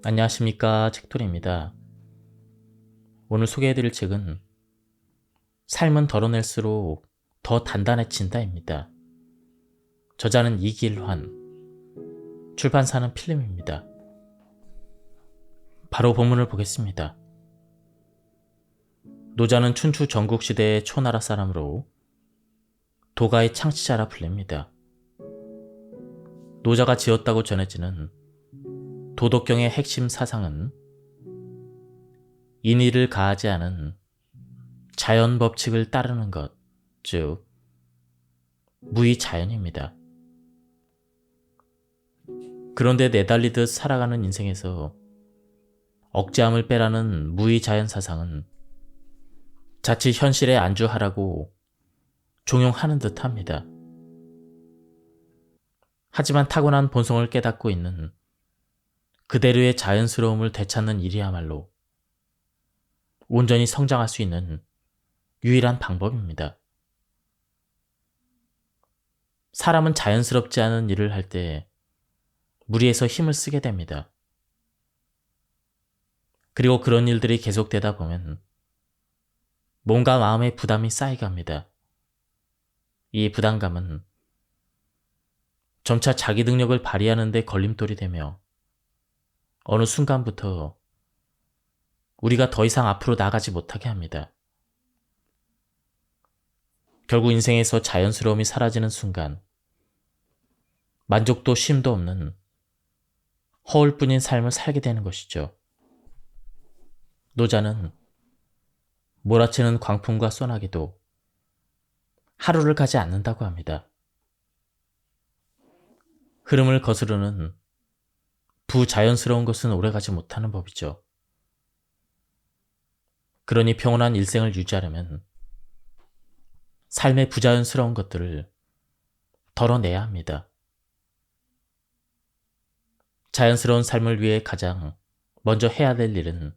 안녕하십니까, 책돌이입니다. 오늘 소개해드릴 책은 삶은 덜어낼수록 더 단단해진다입니다. 저자는 이길환, 출판사는 필름입니다. 바로 본문을 보겠습니다. 노자는 춘추 전국시대의 초나라 사람으로 도가의 창시자라 불립니다. 노자가 지었다고 전해지는 도덕경의 핵심 사상은 인의를 가하지 않은 자연 법칙을 따르는 것, 즉 무의자연입니다. 그런데 내달리듯 살아가는 인생에서 억제함을 빼라는 무의자연 사상은 자칫 현실에 안주하라고 종용하는 듯 합니다. 하지만 타고난 본성을 깨닫고 있는 그대로의 자연스러움을 되찾는 일이야말로 온전히 성장할 수 있는 유일한 방법입니다. 사람은 자연스럽지 않은 일을 할 때 무리해서 힘을 쓰게 됩니다. 그리고 그런 일들이 계속되다 보면 몸과 마음의 부담이 쌓여갑니다. 이 부담감은 점차 자기 능력을 발휘하는 데 걸림돌이 되며 어느 순간부터 우리가 더 이상 앞으로 나가지 못하게 합니다. 결국 인생에서 자연스러움이 사라지는 순간 만족도 쉼도 없는 허울뿐인 삶을 살게 되는 것이죠. 노자는 몰아치는 광풍과 소나기도 하루를 가지 않는다고 합니다. 흐름을 거스르는 부자연스러운 것은 오래가지 못하는 법이죠. 그러니 평온한 일생을 유지하려면 삶의 부자연스러운 것들을 덜어내야 합니다. 자연스러운 삶을 위해 가장 먼저 해야 될 일은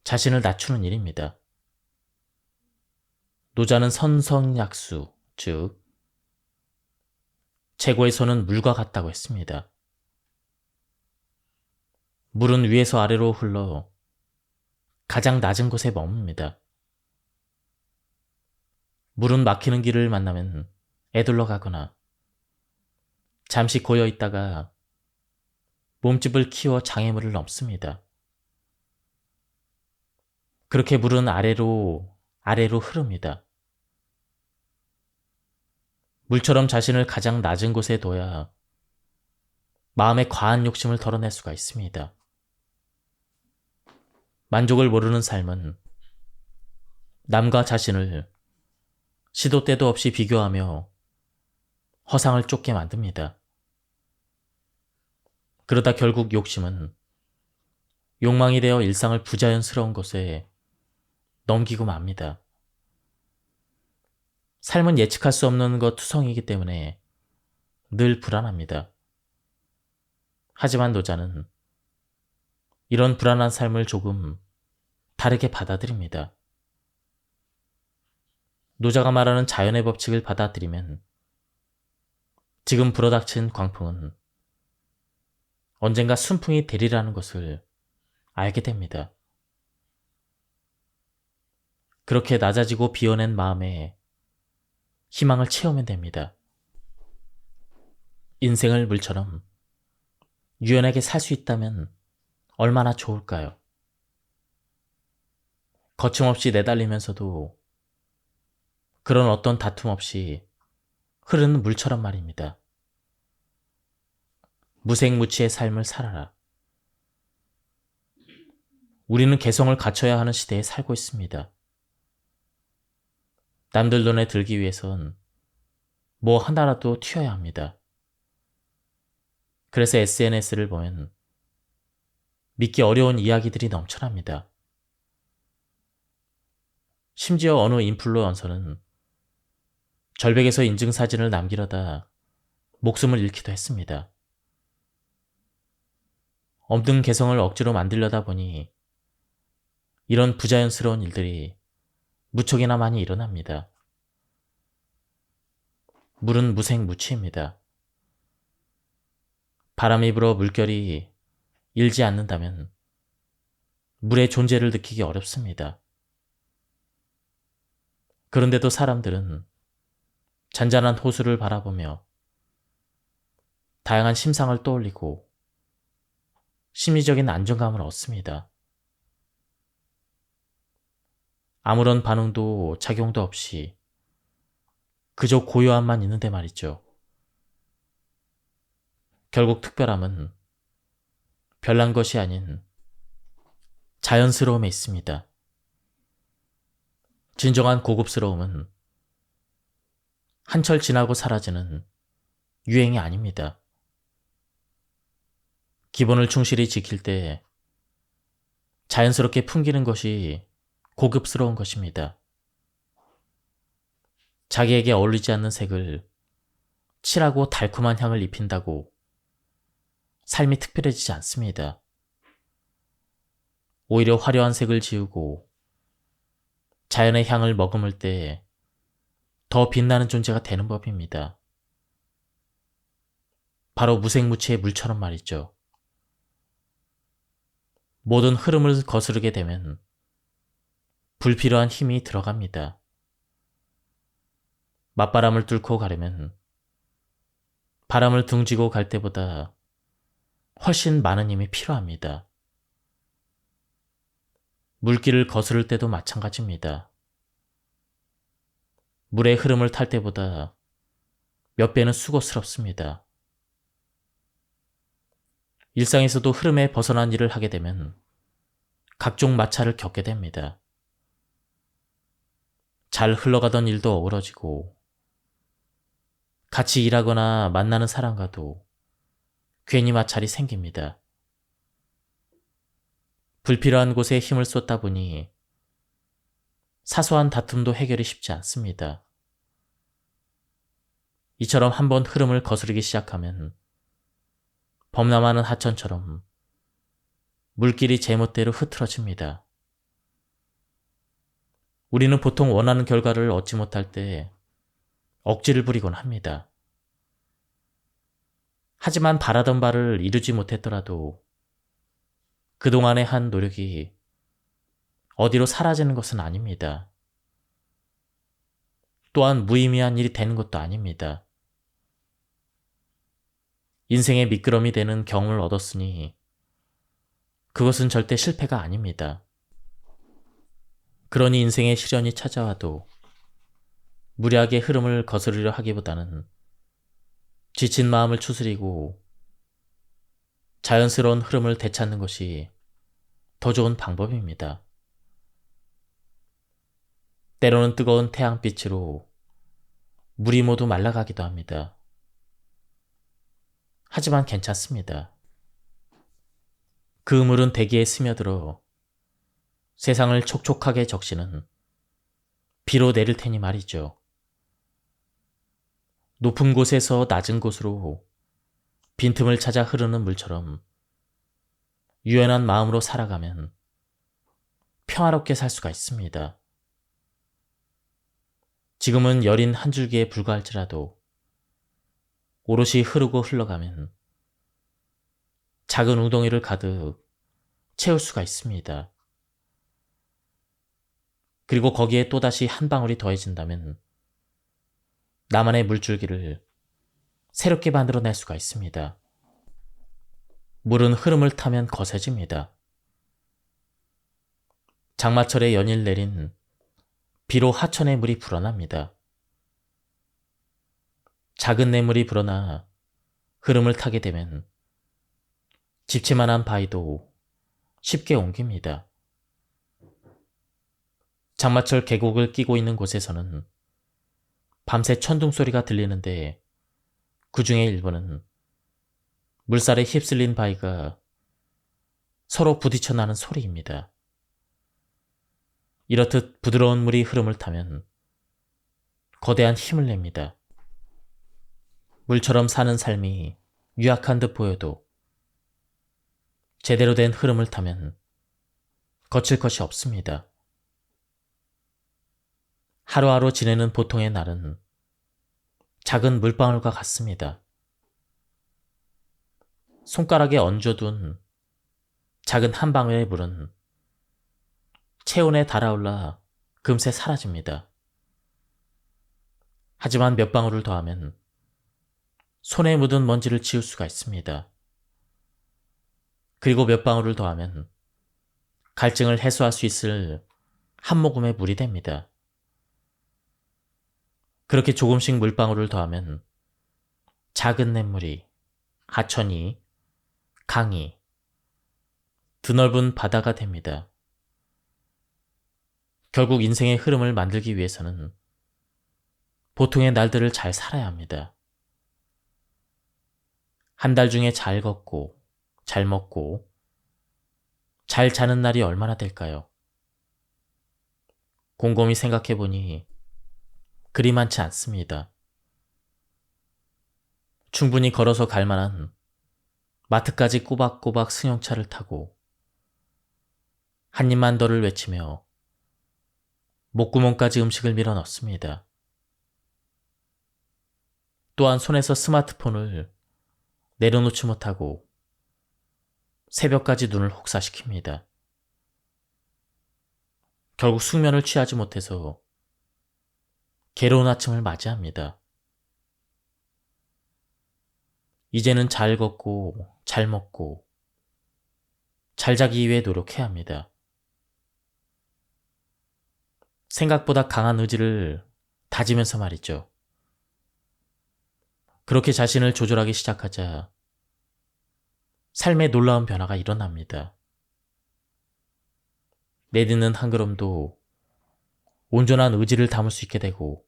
자신을 낮추는 일입니다. 노자는 선성약수, 즉 최고의 손은 물과 같다고 했습니다. 물은 위에서 아래로 흘러 가장 낮은 곳에 머뭅니다. 물은 막히는 길을 만나면 애둘러 가거나 잠시 고여 있다가 몸집을 키워 장애물을 넘습니다. 그렇게 물은 아래로 흐릅니다. 물처럼 자신을 가장 낮은 곳에 둬야 마음의 과한 욕심을 덜어낼 수가 있습니다. 만족을 모르는 삶은 남과 자신을 시도 때도 없이 비교하며 허상을 쫓게 만듭니다. 그러다 결국 욕심은 욕망이 되어 일상을 부자연스러운 곳에 넘기고 맙니다. 삶은 예측할 수 없는 것 투성이기 때문에 늘 불안합니다. 하지만 노자는 이런 불안한 삶을 조금 다르게 받아들입니다. 노자가 말하는 자연의 법칙을 받아들이면 지금 불어닥친 광풍은 언젠가 순풍이 되리라는 것을 알게 됩니다. 그렇게 낮아지고 비워낸 마음에 희망을 채우면 됩니다. 인생을 물처럼 유연하게 살 수 있다면 얼마나 좋을까요? 거침없이 내달리면서도 그런 어떤 다툼 없이 흐르는 물처럼 말입니다. 무색무취의 삶을 살아라. 우리는 개성을 갖춰야 하는 시대에 살고 있습니다. 남들 눈에 들기 위해선 뭐 하나라도 튀어야 합니다. 그래서 SNS를 보면 믿기 어려운 이야기들이 넘쳐납니다. 심지어 어느 인플루언서는 절벽에서 인증사진을 남기려다 목숨을 잃기도 했습니다. 없는 개성을 억지로 만들려다 보니 이런 부자연스러운 일들이 무척이나 많이 일어납니다. 물은 무색무취입니다. 바람이 불어 물결이 잃지 않는다면 물의 존재를 느끼기 어렵습니다. 그런데도 사람들은 잔잔한 호수를 바라보며 다양한 심상을 떠올리고 심리적인 안정감을 얻습니다. 아무런 반응도 작용도 없이 그저 고요함만 있는데 말이죠. 결국 특별함은 별난 것이 아닌 자연스러움에 있습니다. 진정한 고급스러움은 한철 지나고 사라지는 유행이 아닙니다. 기본을 충실히 지킬 때 자연스럽게 풍기는 것이 고급스러운 것입니다. 자기에게 어울리지 않는 색을 칠하고 달콤한 향을 입힌다고 삶이 특별해지지 않습니다. 오히려 화려한 색을 지우고 자연의 향을 머금을 때 더 빛나는 존재가 되는 법입니다. 바로 무색무취의 물처럼 말이죠. 모든 흐름을 거스르게 되면 불필요한 힘이 들어갑니다. 맞바람을 뚫고 가려면 바람을 둥지고 갈 때보다 훨씬 많은 힘이 필요합니다. 물길을 거스를 때도 마찬가지입니다. 물의 흐름을 탈 때보다 몇 배는 수고스럽습니다. 일상에서도 흐름에 벗어난 일을 하게 되면 각종 마찰을 겪게 됩니다. 잘 흘러가던 일도 어우러지고 같이 일하거나 만나는 사람과도 괜히 마찰이 생깁니다. 불필요한 곳에 힘을 쏟다 보니 사소한 다툼도 해결이 쉽지 않습니다. 이처럼 한번 흐름을 거스르기 시작하면 범람하는 하천처럼 물길이 제멋대로 흐트러집니다. 우리는 보통 원하는 결과를 얻지 못할 때 억지를 부리곤 합니다. 하지만 바라던 바를 이루지 못했더라도 그동안의 한 노력이 어디로 사라지는 것은 아닙니다. 또한 무의미한 일이 되는 것도 아닙니다. 인생의 미끄럼이 되는 경험을 얻었으니 그것은 절대 실패가 아닙니다. 그러니 인생의 시련이 찾아와도 무리하게 흐름을 거스르려 하기보다는 지친 마음을 추스리고 자연스러운 흐름을 되찾는 것이 더 좋은 방법입니다. 때로는 뜨거운 태양빛으로 물이 모두 말라가기도 합니다. 하지만 괜찮습니다. 그 물은 대기에 스며들어 세상을 촉촉하게 적시는 비로 내릴 테니 말이죠. 높은 곳에서 낮은 곳으로 빈틈을 찾아 흐르는 물처럼 유연한 마음으로 살아가면 평화롭게 살 수가 있습니다. 지금은 여린 한 줄기에 불과할지라도 오롯이 흐르고 흘러가면 작은 웅덩이를 가득 채울 수가 있습니다. 그리고 거기에 또다시 한 방울이 더해진다면 나만의 물줄기를 새롭게 만들어낼 수가 있습니다. 물은 흐름을 타면 거세집니다. 장마철에 연일 내린 비로 하천의 물이 불어납니다. 작은 냇물이 불어나 흐름을 타게 되면 집채만한 바위도 쉽게 옮깁니다. 장마철 계곡을 끼고 있는 곳에서는 밤새 천둥 소리가 들리는데 그 중에 일부는 물살에 휩쓸린 바위가 서로 부딪혀 나는 소리입니다. 이렇듯 부드러운 물이 흐름을 타면 거대한 힘을 냅니다. 물처럼 사는 삶이 유약한 듯 보여도 제대로 된 흐름을 타면 거칠 것이 없습니다. 하루하루 지내는 보통의 날은 작은 물방울과 같습니다. 손가락에 얹어둔 작은 한 방울의 물은 체온에 달아올라 금세 사라집니다. 하지만 몇 방울을 더하면 손에 묻은 먼지를 지울 수가 있습니다. 그리고 몇 방울을 더하면 갈증을 해소할 수 있을 한 모금의 물이 됩니다. 그렇게 조금씩 물방울을 더하면 작은 냇물이, 하천이, 강이, 드넓은 바다가 됩니다. 결국 인생의 흐름을 만들기 위해서는 보통의 날들을 잘 살아야 합니다. 한 달 중에 잘 걷고, 잘 먹고, 잘 자는 날이 얼마나 될까요? 곰곰이 생각해보니 그리 많지 않습니다. 충분히 걸어서 갈 만한 마트까지 꼬박꼬박 승용차를 타고 한 입만 더를 외치며 목구멍까지 음식을 밀어 넣습니다. 또한 손에서 스마트폰을 내려놓지 못하고 새벽까지 눈을 혹사시킵니다. 결국 숙면을 취하지 못해서 괴로운 아침을 맞이합니다. 이제는 잘 걷고 잘 먹고 잘 자기 위해 노력해야 합니다. 생각보다 강한 의지를 다지면서 말이죠. 그렇게 자신을 조절하기 시작하자 삶에 놀라운 변화가 일어납니다. 내딛는 한 걸음도 온전한 의지를 담을 수 있게 되고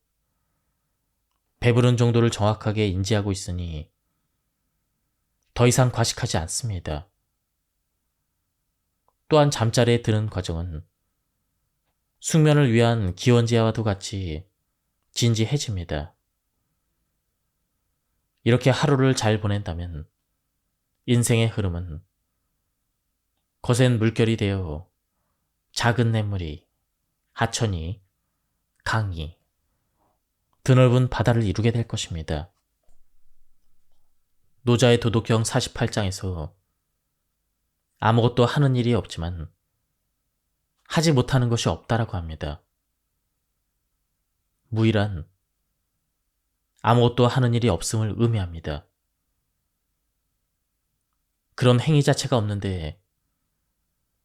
배부른 정도를 정확하게 인지하고 있으니 더 이상 과식하지 않습니다. 또한 잠자리에 드는 과정은 숙면을 위한 기원제와도 같이 진지해집니다. 이렇게 하루를 잘 보낸다면 인생의 흐름은 거센 물결이 되어 작은 냇물이, 하천이, 강이, 드넓은 바다를 이루게 될 것입니다. 노자의 도덕경 48장에서 아무것도 하는 일이 없지만 하지 못하는 것이 없다라고 합니다. 무이란 아무것도 하는 일이 없음을 의미합니다. 그런 행위 자체가 없는데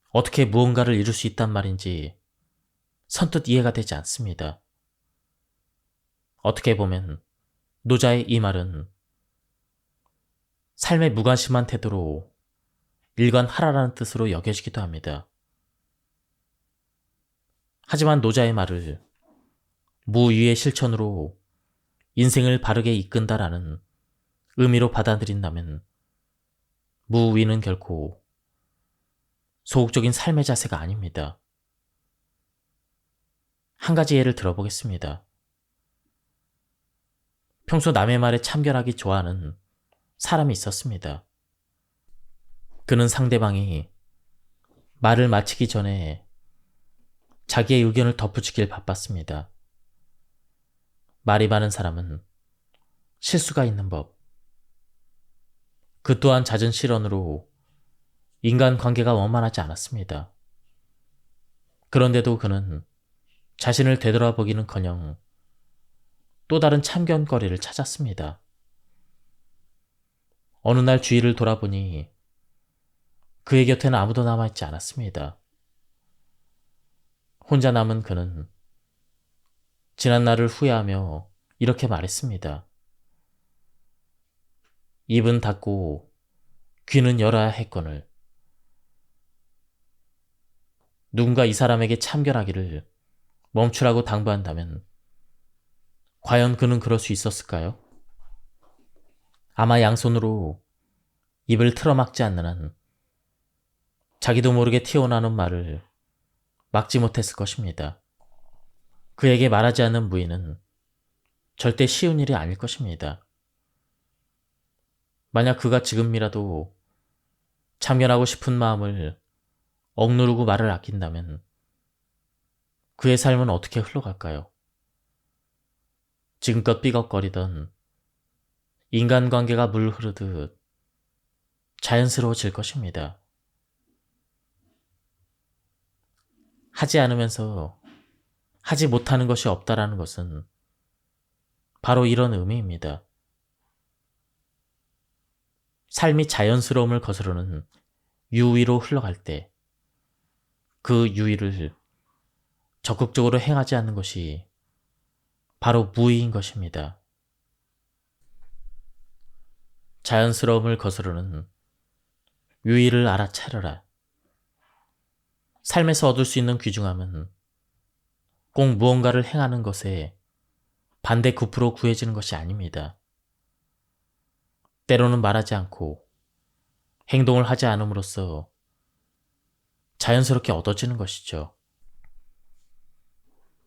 어떻게 무언가를 이룰 수 있단 말인지 선뜻 이해가 되지 않습니다. 어떻게 보면 노자의 이 말은 삶의 무관심한 태도로 일관하라라는 뜻으로 여겨지기도 합니다. 하지만 노자의 말을 무위의 실천으로 인생을 바르게 이끈다라는 의미로 받아들인다면 무위는 결코 소극적인 삶의 자세가 아닙니다. 한 가지 예를 들어보겠습니다. 평소 남의 말에 참견하기 좋아하는 사람이 있었습니다. 그는 상대방이 말을 마치기 전에 자기의 의견을 덧붙이길 바빴습니다. 말이 많은 사람은 실수가 있는 법. 그 또한 잦은 실언으로 인간관계가 원만하지 않았습니다. 그런데도 그는 자신을 되돌아보기는커녕 또 다른 참견거리를 찾았습니다. 어느 날 주위를 돌아보니 그의 곁에는 아무도 남아있지 않았습니다. 혼자 남은 그는 지난 날을 후회하며 이렇게 말했습니다. 입은 닫고 귀는 열어야 했거늘. 누군가 이 사람에게 참견하기를 멈추라고 당부한다면 과연 그는 그럴 수 있었을까요? 아마 양손으로 입을 틀어막지 않는 한 자기도 모르게 튀어나오는 말을 막지 못했을 것입니다. 그에게 말하지 않는 무의는 절대 쉬운 일이 아닐 것입니다. 만약 그가 지금이라도 참견하고 싶은 마음을 억누르고 말을 아낀다면 그의 삶은 어떻게 흘러갈까요? 지금껏 삐걱거리던 인간관계가 물 흐르듯 자연스러워질 것입니다. 하지 않으면서 하지 못하는 것이 없다라는 것은 바로 이런 의미입니다. 삶이 자연스러움을 거스르는 유의로 흘러갈 때 그 유의를 적극적으로 행하지 않는 것이 바로 무의인 것입니다. 자연스러움을 거스르는 유의를 알아차려라. 삶에서 얻을 수 있는 귀중함은 꼭 무언가를 행하는 것에 반대 급부로 구해지는 것이 아닙니다. 때로는 말하지 않고 행동을 하지 않음으로써 자연스럽게 얻어지는 것이죠.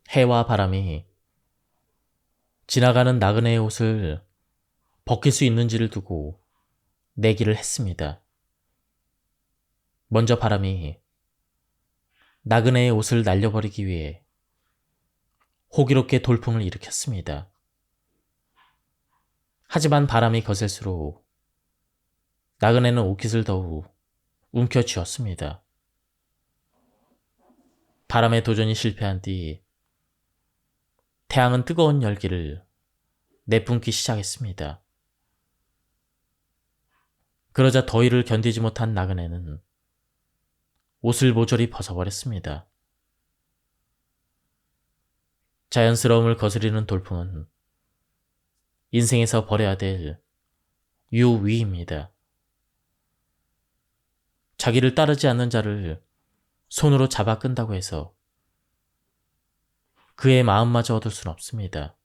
해와 바람이 지나가는 나그네의 옷을 벗길 수 있는지를 두고 내기를 했습니다. 먼저 바람이 나그네의 옷을 날려버리기 위해 호기롭게 돌풍을 일으켰습니다. 하지만 바람이 거셀수록 나그네는 옷깃을 더욱 움켜쥐었습니다. 바람의 도전이 실패한 뒤 태양은 뜨거운 열기를 내뿜기 시작했습니다. 그러자 더위를 견디지 못한 나그네는 옷을 모조리 벗어버렸습니다. 자연스러움을 거스리는 돌풍은 인생에서 버려야 될 유위입니다. 자기를 따르지 않는 자를 손으로 잡아 끈다고 해서 그의 마음마저 얻을 수는 없습니다.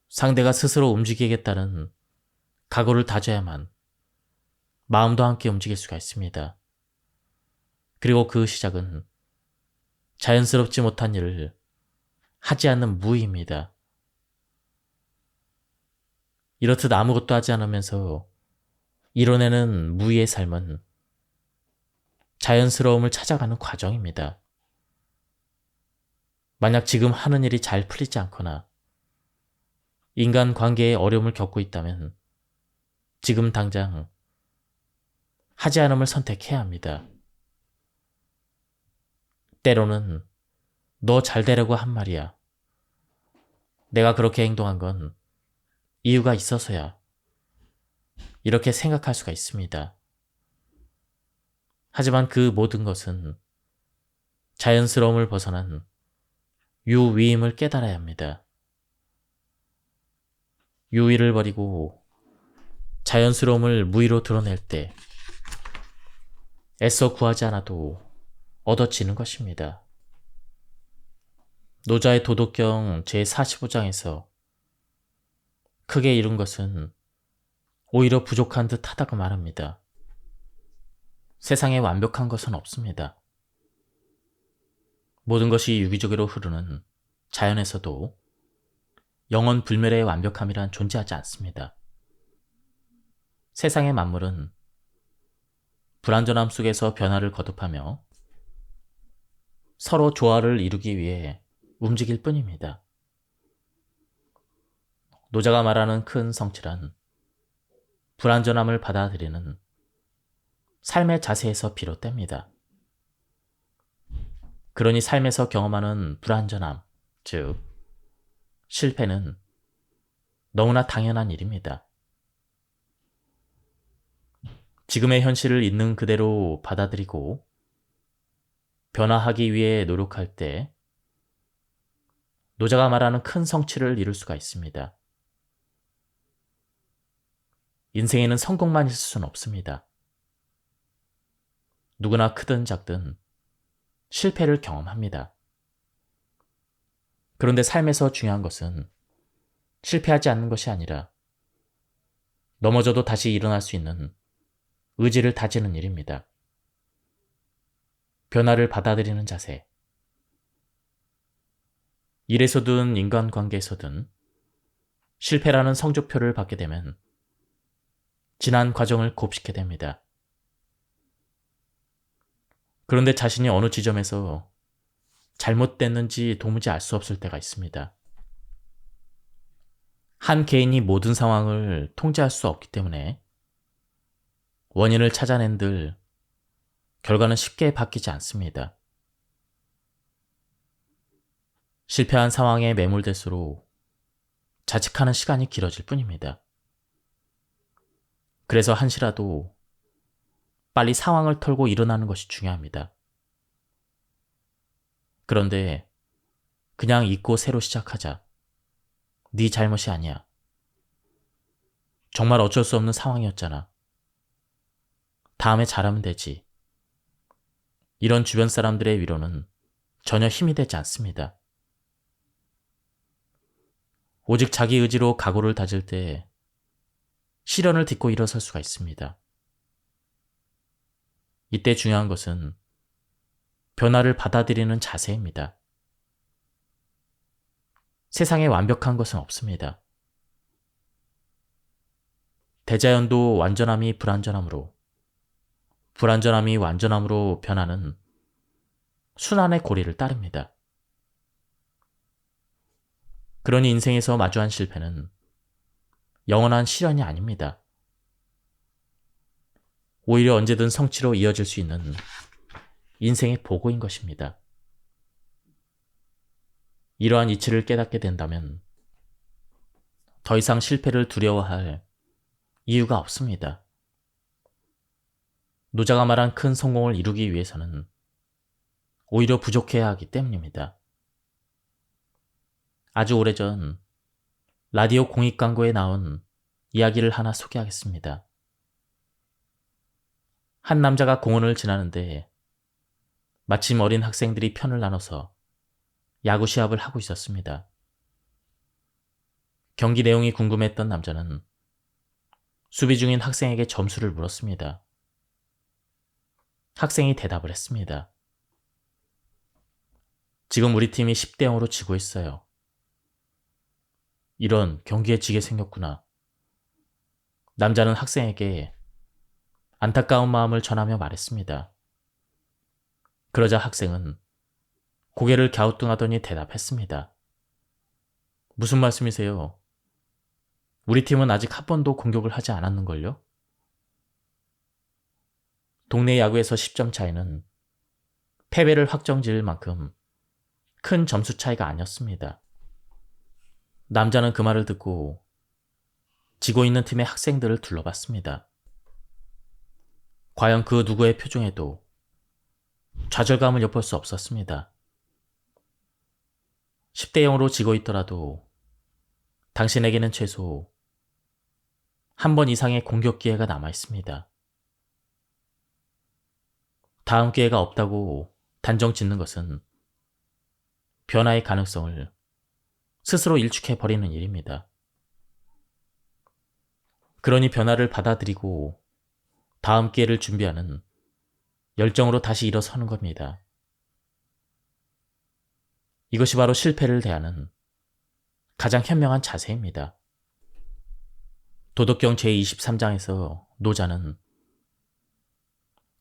상대가 스스로 움직이겠다는 각오를 다져야만 마음도 함께 움직일 수가 있습니다. 그리고 그 시작은 자연스럽지 못한 일을 하지 않는 무의입니다. 이렇듯 아무것도 하지 않으면서 이뤄내는 무의의 삶은 자연스러움을 찾아가는 과정입니다. 만약 지금 하는 일이 잘 풀리지 않거나 인간 관계에 어려움을 겪고 있다면 지금 당장 하지 않음을 선택해야 합니다. 때로는 너 잘 되려고 한 말이야. 내가 그렇게 행동한 건 이유가 있어서야. 이렇게 생각할 수가 있습니다. 하지만 그 모든 것은 자연스러움을 벗어난 유위임을 깨달아야 합니다. 유위를 버리고 자연스러움을 무위로 드러낼 때 애써 구하지 않아도 얻어지는 것입니다. 노자의 도덕경 제45장에서 크게 이룬 것은 오히려 부족한 듯 하다고 말합니다. 세상에 완벽한 것은 없습니다. 모든 것이 유기적으로 흐르는 자연에서도 영원 불멸의 완벽함이란 존재하지 않습니다. 세상의 만물은 불완전함 속에서 변화를 거듭하며 서로 조화를 이루기 위해 움직일 뿐입니다. 노자가 말하는 큰 성취란 불완전함을 받아들이는 삶의 자세에서 비롯됩니다. 그러니 삶에서 경험하는 불완전함, 즉 실패는 너무나 당연한 일입니다. 지금의 현실을 있는 그대로 받아들이고 변화하기 위해 노력할 때 노자가 말하는 큰 성취를 이룰 수가 있습니다. 인생에는 성공만 있을 수는 없습니다. 누구나 크든 작든 실패를 경험합니다. 그런데 삶에서 중요한 것은 실패하지 않는 것이 아니라 넘어져도 다시 일어날 수 있는 의지를 다지는 일입니다. 변화를 받아들이는 자세. 일에서든 인간관계에서든 실패라는 성적표를 받게 되면 지난 과정을 곱씹게 됩니다. 그런데 자신이 어느 지점에서 잘못됐는지 도무지 알 수 없을 때가 있습니다. 한 개인이 모든 상황을 통제할 수 없기 때문에 원인을 찾아낸들 결과는 쉽게 바뀌지 않습니다. 실패한 상황에 매몰될수록 자책하는 시간이 길어질 뿐입니다. 그래서 한시라도 빨리 상황을 털고 일어나는 것이 중요합니다. 그런데 그냥 잊고 새로 시작하자. 네 잘못이 아니야. 정말 어쩔 수 없는 상황이었잖아. 다음에 잘하면 되지. 이런 주변 사람들의 위로는 전혀 힘이 되지 않습니다. 오직 자기 의지로 각오를 다질 때 시련을 딛고 일어설 수가 있습니다. 이때 중요한 것은 변화를 받아들이는 자세입니다. 세상에 완벽한 것은 없습니다. 대자연도 완전함이 불완전함으로, 불완전함이 완전함으로 변하는 순환의 고리를 따릅니다. 그러니 인생에서 마주한 실패는 영원한 시련이 아닙니다. 오히려 언제든 성취로 이어질 수 있는 인생의 보고인 것입니다. 이러한 이치를 깨닫게 된다면 더 이상 실패를 두려워할 이유가 없습니다. 노자가 말한 큰 성공을 이루기 위해서는 오히려 부족해야 하기 때문입니다. 아주 오래전 라디오 공익 광고에 나온 이야기를 하나 소개하겠습니다. 한 남자가 공원을 지나는데 마침 어린 학생들이 편을 나눠서 야구 시합을 하고 있었습니다. 경기 내용이 궁금했던 남자는 수비 중인 학생에게 점수를 물었습니다. 학생이 대답을 했습니다. 지금 우리 팀이 10대 0으로 지고 있어요. 이런, 경기에 지게 생겼구나. 남자는 학생에게 안타까운 마음을 전하며 말했습니다. 그러자 학생은 고개를 갸우뚱하더니 대답했습니다. 무슨 말씀이세요? 우리 팀은 아직 한 번도 공격을 하지 않았는걸요? 동네 야구에서 10점 차이는 패배를 확정지을 만큼 큰 점수 차이가 아니었습니다. 남자는 그 말을 듣고 지고 있는 팀의 학생들을 둘러봤습니다. 과연 그 누구의 표정에도 좌절감을 엿볼 수 없었습니다. 10대 0으로 지고 있더라도 당신에게는 최소 한 번 이상의 공격 기회가 남아 있습니다. 다음 기회가 없다고 단정 짓는 것은 변화의 가능성을 스스로 일축해버리는 일입니다. 그러니 변화를 받아들이고 다음 기회를 준비하는 열정으로 다시 일어서는 겁니다. 이것이 바로 실패를 대하는 가장 현명한 자세입니다. 도덕경 제23장에서 노자는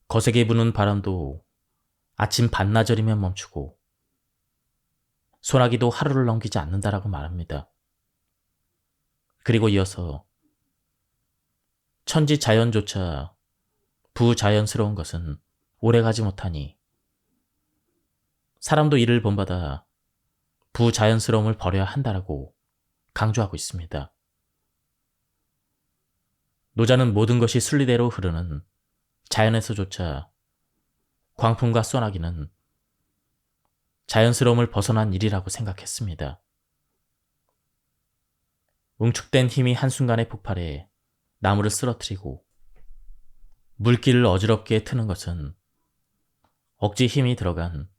거세게 부는 바람도 아침 반나절이면 멈추고 소나기도 하루를 넘기지 않는다라고 말합니다. 그리고 이어서 천지 자연조차 부자연스러운 것은 오래가지 못하니 사람도 이를 본받아 부자연스러움을 버려야 한다라고 강조하고 있습니다. 노자는 모든 것이 순리대로 흐르는 자연에서조차 광풍과 소나기는 자연스러움을 벗어난 일이라고 생각했습니다. 응축된 힘이 한순간에 폭발해 나무를 쓰러뜨리고 물길을 어지럽게 트는 것은 억지 힘이 들어간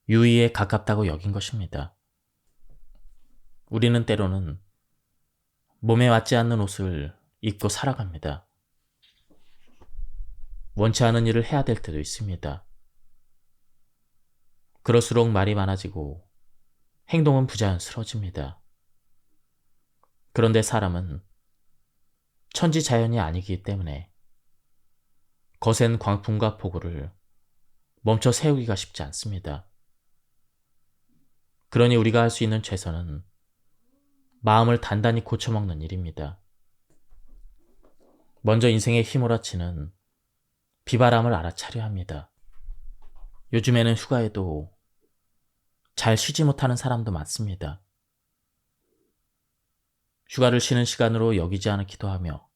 유의에 가깝다고 여긴 것입니다. 우리는 때로는 몸에 맞지 않는 옷을 입고 살아갑니다. 원치 않은 일을 해야 될 때도 있습니다. 그럴수록 말이 많아지고 행동은 부자연스러워집니다. 그런데 사람은 천지자연이 아니기 때문에 거센 광풍과 폭우를 멈춰 세우기가 쉽지 않습니다. 그러니 우리가 할 수 있는 최선은 마음을 단단히 고쳐먹는 일입니다. 먼저 인생에 휘몰아치는 비바람을 알아차려 합니다. 요즘에는 휴가에도 잘 쉬지 못하는 사람도 많습니다. 휴가를 쉬는 시간으로 여기지 않기도 하며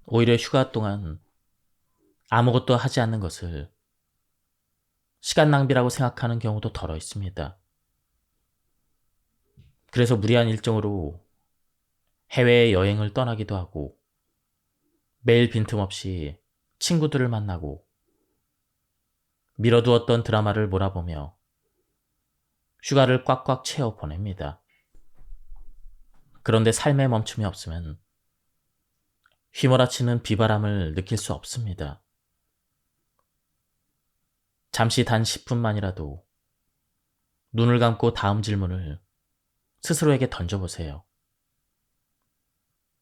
오히려 휴가 동안 아무것도 하지 않는 것을 시간 낭비라고 생각하는 경우도 덜어 있습니다. 그래서 무리한 일정으로 해외에 여행을 떠나기도 하고 매일 빈틈없이 친구들을 만나고 미뤄두었던 드라마를 몰아보며 휴가를 꽉꽉 채워 보냅니다. 그런데 삶에 멈춤이 없으면 휘몰아치는 비바람을 느낄 수 없습니다. 잠시 단 10분만이라도 눈을 감고 다음 질문을 스스로에게 던져보세요.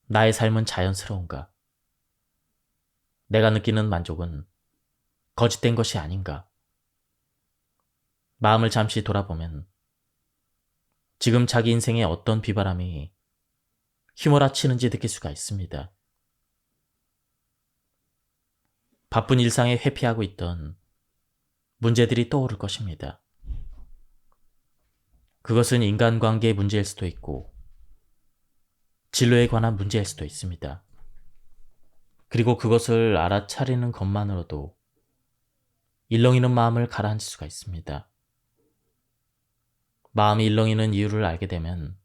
나의 삶은 자연스러운가? 내가 느끼는 만족은 거짓된 것이 아닌가? 마음을 잠시 돌아보면 지금 자기 인생에 어떤 비바람이 휘몰아치는지 느낄 수가 있습니다. 바쁜 일상에 회피하고 있던 문제들이 떠오를 것입니다. 그것은 인간관계의 문제일 수도 있고 진로에 관한 문제일 수도 있습니다. 그리고 그것을 알아차리는 것만으로도 일렁이는 마음을 가라앉힐 수가 있습니다. 마음이 일렁이는 이유를 알게 되면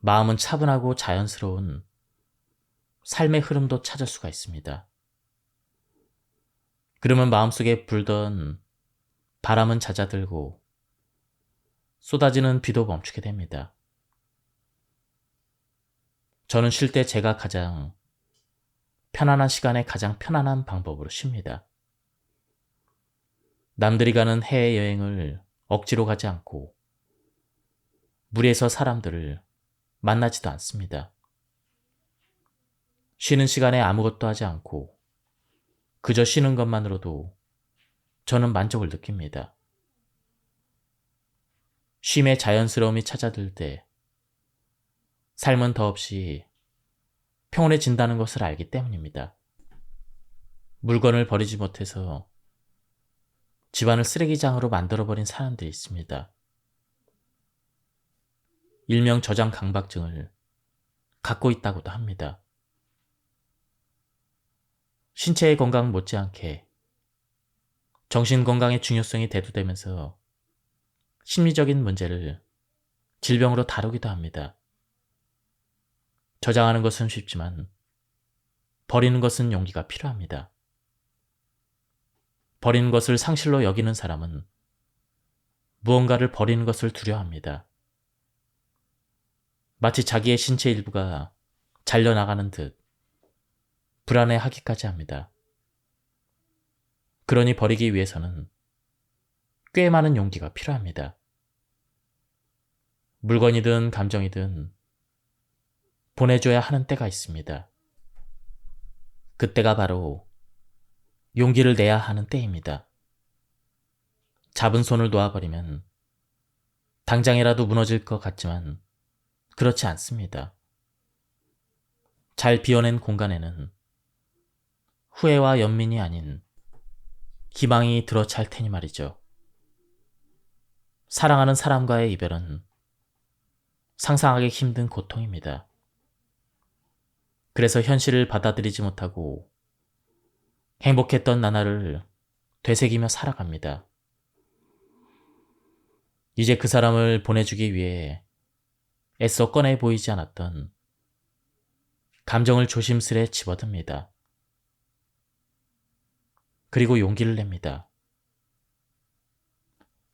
마음은 차분하고 자연스러운 삶의 흐름도 찾을 수가 있습니다. 그러면 마음속에 불던 바람은 잦아들고 쏟아지는 비도 멈추게 됩니다. 저는 쉴 때 제가 가장 편안한 시간에 가장 편안한 방법으로 쉽니다. 남들이 가는 해외여행을 억지로 가지 않고 무리해서 사람들을 만나지도 않습니다. 쉬는 시간에 아무것도 하지 않고 그저 쉬는 것만으로도 저는 만족을 느낍니다. 쉼의 자연스러움이 찾아들 때 삶은 더없이 평온해진다는 것을 알기 때문입니다. 물건을 버리지 못해서 집안을 쓰레기장으로 만들어버린 사람들이 있습니다. 일명 저장 강박증을 갖고 있다고도 합니다. 신체의 건강 못지않게 정신 건강의 중요성이 대두되면서 심리적인 문제를 질병으로 다루기도 합니다. 저장하는 것은 쉽지만 버리는 것은 용기가 필요합니다. 버리는 것을 상실로 여기는 사람은 무언가를 버리는 것을 두려워합니다. 마치 자기의 신체 일부가 잘려나가는 듯 불안해하기까지 합니다. 그러니 버리기 위해서는 꽤 많은 용기가 필요합니다. 물건이든 감정이든 보내줘야 하는 때가 있습니다. 그때가 바로 용기를 내야 하는 때입니다. 잡은 손을 놓아버리면 당장이라도 무너질 것 같지만 그렇지 않습니다. 잘 비워낸 공간에는 후회와 연민이 아닌 희망이 들어찰 테니 말이죠. 사랑하는 사람과의 이별은 상상하기 힘든 고통입니다. 그래서 현실을 받아들이지 못하고 행복했던 나날을 되새기며 살아갑니다. 이제 그 사람을 보내주기 위해 애써 꺼내 보이지 않았던 감정을 조심스레 집어듭니다. 그리고 용기를 냅니다.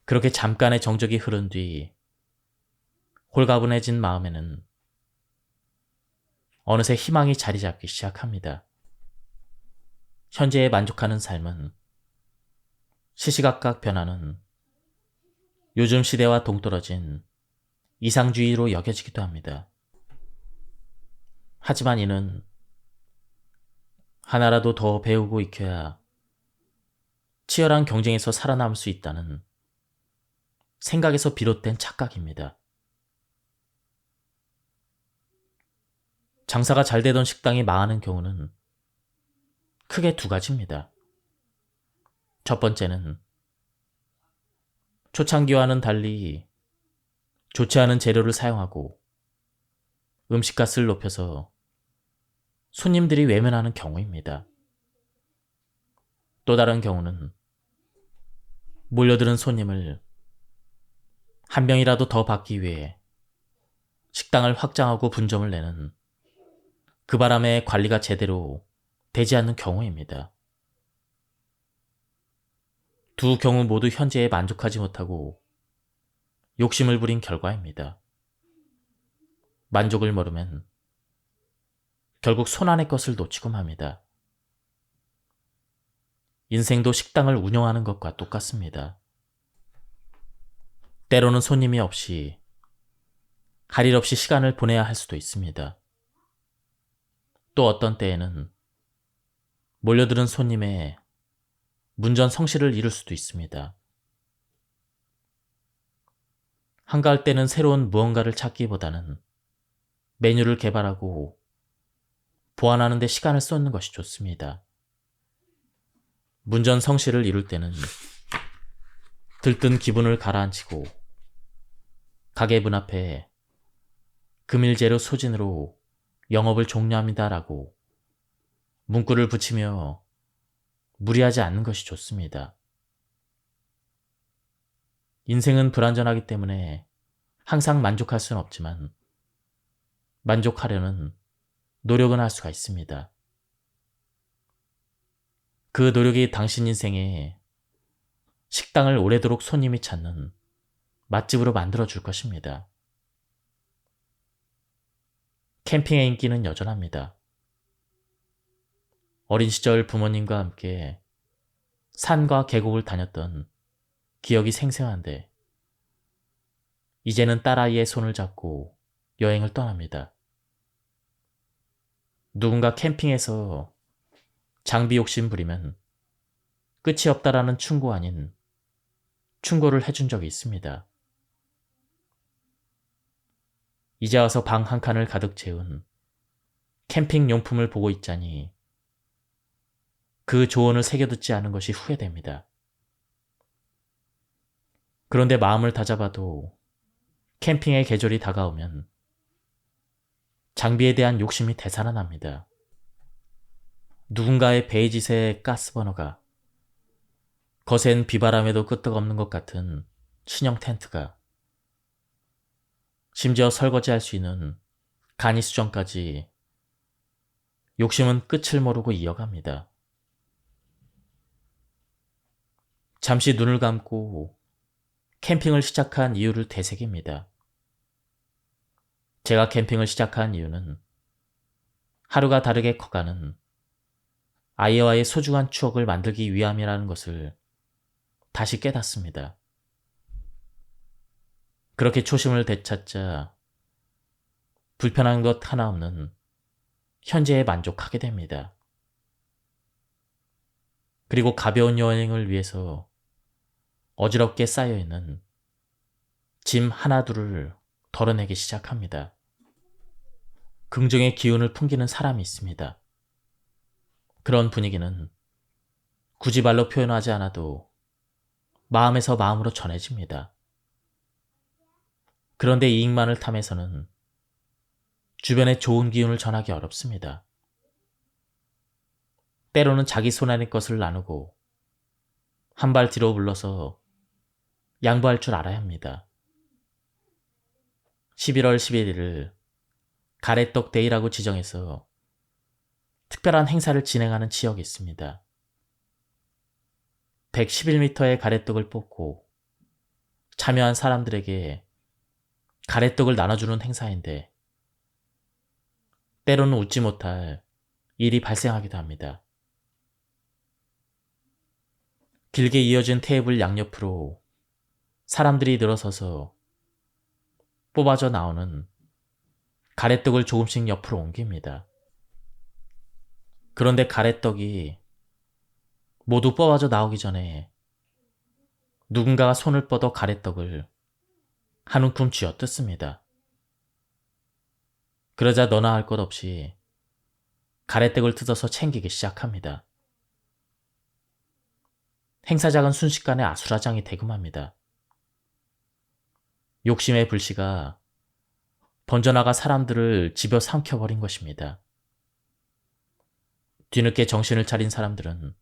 그렇게 잠깐의 정적이 흐른 뒤 홀가분해진 마음에는 어느새 희망이 자리 잡기 시작합니다. 현재에 만족하는 삶은 시시각각 변하는 요즘 시대와 동떨어진 이상주의로 여겨지기도 합니다. 하지만 이는 하나라도 더 배우고 익혀야 치열한 경쟁에서 살아남을 수 있다는 생각에서 비롯된 착각입니다. 장사가 잘 되던 식당이 망하는 경우는 크게 두 가지입니다. 첫 번째는 초창기와는 달리 좋지 않은 재료를 사용하고 음식값을 높여서 손님들이 외면하는 경우입니다. 또 다른 경우는 몰려드는 손님을 한 명이라도 더 받기 위해 식당을 확장하고 분점을 내는 그 바람에 관리가 제대로 되지 않는 경우입니다. 두 경우 모두 현재에 만족하지 못하고 욕심을 부린 결과입니다. 만족을 모르면 결국 손안의 것을 놓치고 맙니다. 인생도 식당을 운영하는 것과 똑같습니다. 때로는 손님이 없이 할 일 없이 시간을 보내야 할 수도 있습니다. 또 어떤 때에는 몰려드는 손님의 문전성시를 이룰 수도 있습니다. 한가할 때는 새로운 무언가를 찾기보다는 메뉴를 개발하고 보완하는 데 시간을 쏟는 것이 좋습니다. 문전성시를 이룰 때는 들뜬 기분을 가라앉히고 가게 문 앞에 금일재료 소진으로 영업을 종료합니다라고 문구를 붙이며 무리하지 않는 것이 좋습니다. 인생은 불완전하기 때문에 항상 만족할 수는 없지만 만족하려는 노력은 할 수가 있습니다. 그 노력이 당신 인생에 식당을 오래도록 손님이 찾는 맛집으로 만들어줄 것입니다. 캠핑의 인기는 여전합니다. 어린 시절 부모님과 함께 산과 계곡을 다녔던 기억이 생생한데 이제는 딸아이의 손을 잡고 여행을 떠납니다. 누군가 캠핑에서 장비 욕심 부리면 끝이 없다라는 충고 아닌 충고를 해준 적이 있습니다. 이제 와서 방 한 칸을 가득 채운 캠핑 용품을 보고 있자니 그 조언을 새겨듣지 않은 것이 후회됩니다. 그런데 마음을 다잡아도 캠핑의 계절이 다가오면 장비에 대한 욕심이 되살아납니다. 누군가의 베이지색 가스버너가 거센 비바람에도 끄떡없는 것 같은 신형 텐트가 심지어 설거지할 수 있는 간이 수정까지 욕심은 끝을 모르고 이어갑니다. 잠시 눈을 감고 캠핑을 시작한 이유를 되새깁니다. 제가 캠핑을 시작한 이유는 하루가 다르게 커가는 아이와의 소중한 추억을 만들기 위함이라는 것을 다시 깨닫습니다. 그렇게 초심을 되찾자 불편한 것 하나 없는 현재에 만족하게 됩니다. 그리고 가벼운 여행을 위해서 어지럽게 쌓여있는 짐 하나둘을 덜어내기 시작합니다. 긍정의 기운을 풍기는 사람이 있습니다. 그런 분위기는 굳이 말로 표현하지 않아도 마음에서 마음으로 전해집니다. 그런데 이익만을 탐해서는 주변에 좋은 기운을 전하기 어렵습니다. 때로는 자기 손안의 것을 나누고 한 발 뒤로 물러서 양보할 줄 알아야 합니다. 11월 11일을 가래떡 데이라고 지정해서 특별한 행사를 진행하는 지역이 있습니다. 111m의 가래떡을 뽑고 참여한 사람들에게 가래떡을 나눠주는 행사인데 때로는 웃지 못할 일이 발생하기도 합니다. 길게 이어진 테이블 양옆으로 사람들이 늘어서서 뽑아져 나오는 가래떡을 조금씩 옆으로 옮깁니다. 그런데 가래떡이 모두 뽑아져 나오기 전에 누군가가 손을 뻗어 가래떡을 한 움큼 쥐어뜯습니다. 그러자 너나 할 것 없이 가래떡을 뜯어서 챙기기 시작합니다. 행사작은 순식간에 아수라장이 되금합니다. 욕심의 불씨가 번져나가 사람들을 집어 삼켜버린 것입니다. 뒤늦게 정신을 차린 사람들은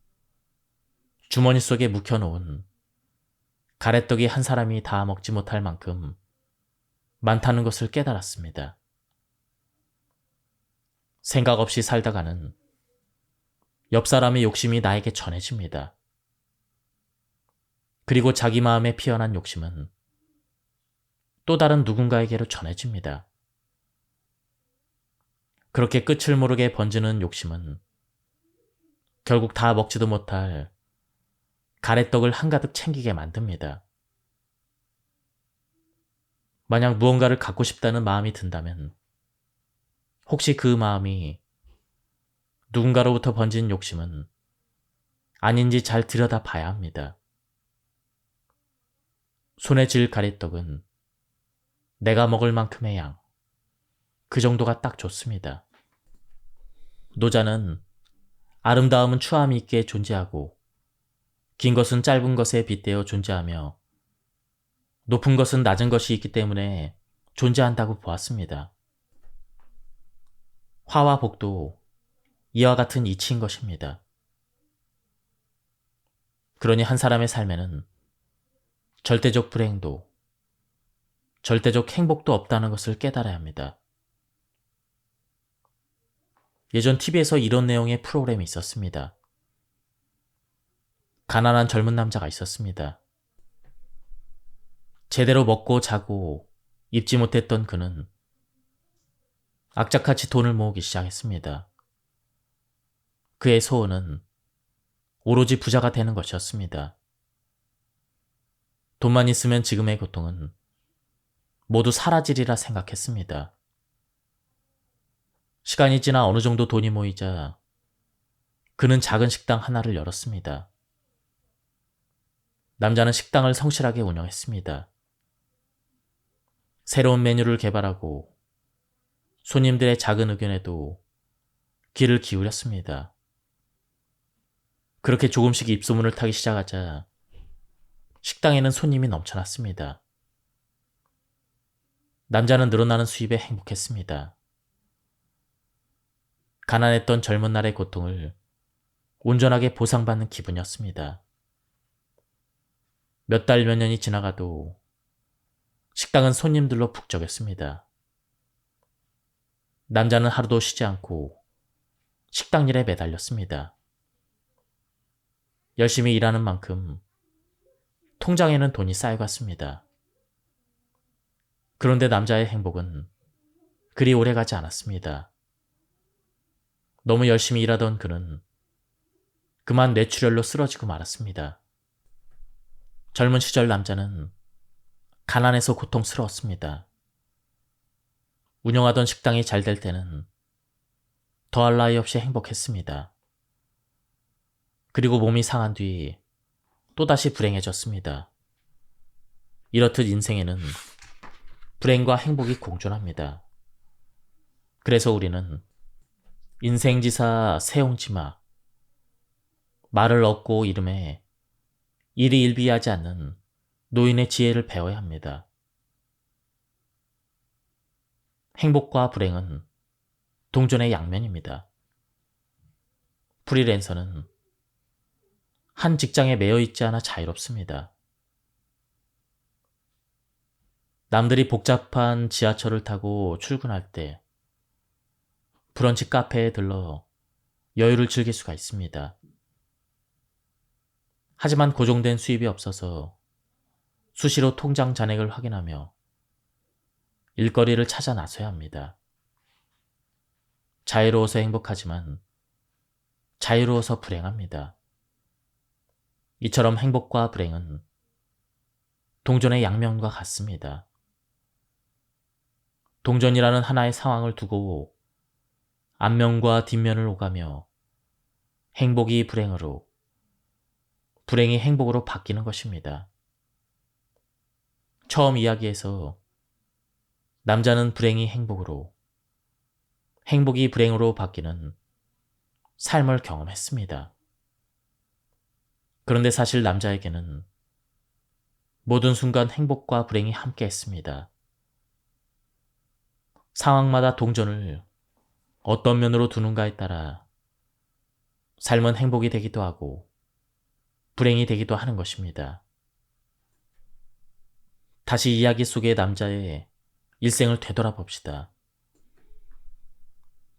주머니 속에 묵혀놓은 가래떡이 한 사람이 다 먹지 못할 만큼 많다는 것을 깨달았습니다. 생각 없이 살다가는 옆 사람의 욕심이 나에게 전해집니다. 그리고 자기 마음에 피어난 욕심은 또 다른 누군가에게로 전해집니다. 그렇게 끝을 모르게 번지는 욕심은 결국 다 먹지도 못할 가래떡을 한가득 챙기게 만듭니다. 만약 무언가를 갖고 싶다는 마음이 든다면 혹시 그 마음이 누군가로부터 번진 욕심은 아닌지 잘 들여다 봐야 합니다. 손에 쥘 가래떡은 내가 먹을 만큼의 양, 그 정도가 딱 좋습니다. 노자는 아름다움은 추함이 있게 존재하고 긴 것은 짧은 것에 빗대어 존재하며 높은 것은 낮은 것이 있기 때문에 존재한다고 보았습니다. 화와 복도 이와 같은 이치인 것입니다. 그러니 한 사람의 삶에는 절대적 불행도 절대적 행복도 없다는 것을 깨달아야 합니다. 예전 TV에서 이런 내용의 프로그램이 있었습니다. 가난한 젊은 남자가 있었습니다. 제대로 먹고 자고 입지 못했던 그는 악착같이 돈을 모으기 시작했습니다. 그의 소원은 오로지 부자가 되는 것이었습니다. 돈만 있으면 지금의 고통은 모두 사라지리라 생각했습니다. 시간이 지나 어느 정도 돈이 모이자 그는 작은 식당 하나를 열었습니다. 남자는 식당을 성실하게 운영했습니다. 새로운 메뉴를 개발하고 손님들의 작은 의견에도 귀를 기울였습니다. 그렇게 조금씩 입소문을 타기 시작하자 식당에는 손님이 넘쳐났습니다. 남자는 늘어나는 수입에 행복했습니다. 가난했던 젊은 날의 고통을 온전하게 보상받는 기분이었습니다. 몇 달 몇 년이 지나가도 식당은 손님들로 북적였습니다. 남자는 하루도 쉬지 않고 식당 일에 매달렸습니다. 열심히 일하는 만큼 통장에는 돈이 쌓여갔습니다. 그런데 남자의 행복은 그리 오래가지 않았습니다. 너무 열심히 일하던 그는 그만 뇌출혈로 쓰러지고 말았습니다. 젊은 시절 남자는 가난해서 고통스러웠습니다. 운영하던 식당이 잘 될 때는 더할 나위 없이 행복했습니다. 그리고 몸이 상한 뒤 또다시 불행해졌습니다. 이렇듯 인생에는 불행과 행복이 공존합니다. 그래서 우리는 인생지사 세옹지마, 말을 얻고 이름에 일이 일비하지 않는 노인의 지혜를 배워야 합니다. 행복과 불행은 동전의 양면입니다. 프리랜서는 한 직장에 매여 있지 않아 자유롭습니다. 남들이 복잡한 지하철을 타고 출근할 때 브런치 카페에 들러 여유를 즐길 수가 있습니다. 하지만 고정된 수입이 없어서 수시로 통장 잔액을 확인하며 일거리를 찾아 나서야 합니다. 자유로워서 행복하지만 자유로워서 불행합니다. 이처럼 행복과 불행은 동전의 양면과 같습니다. 동전이라는 하나의 상황을 두고 앞면과 뒷면을 오가며 행복이 불행으로, 불행이 행복으로 바뀌는 것입니다. 처음 이야기에서 남자는 불행이 행복으로, 행복이 불행으로 바뀌는 삶을 경험했습니다. 그런데 사실 남자에게는 모든 순간 행복과 불행이 함께 했습니다. 상황마다 동전을 어떤 면으로 두는가에 따라 삶은 행복이 되기도 하고 불행이 되기도 하는 것입니다. 다시 이야기 속의 남자의 일생을 되돌아봅시다.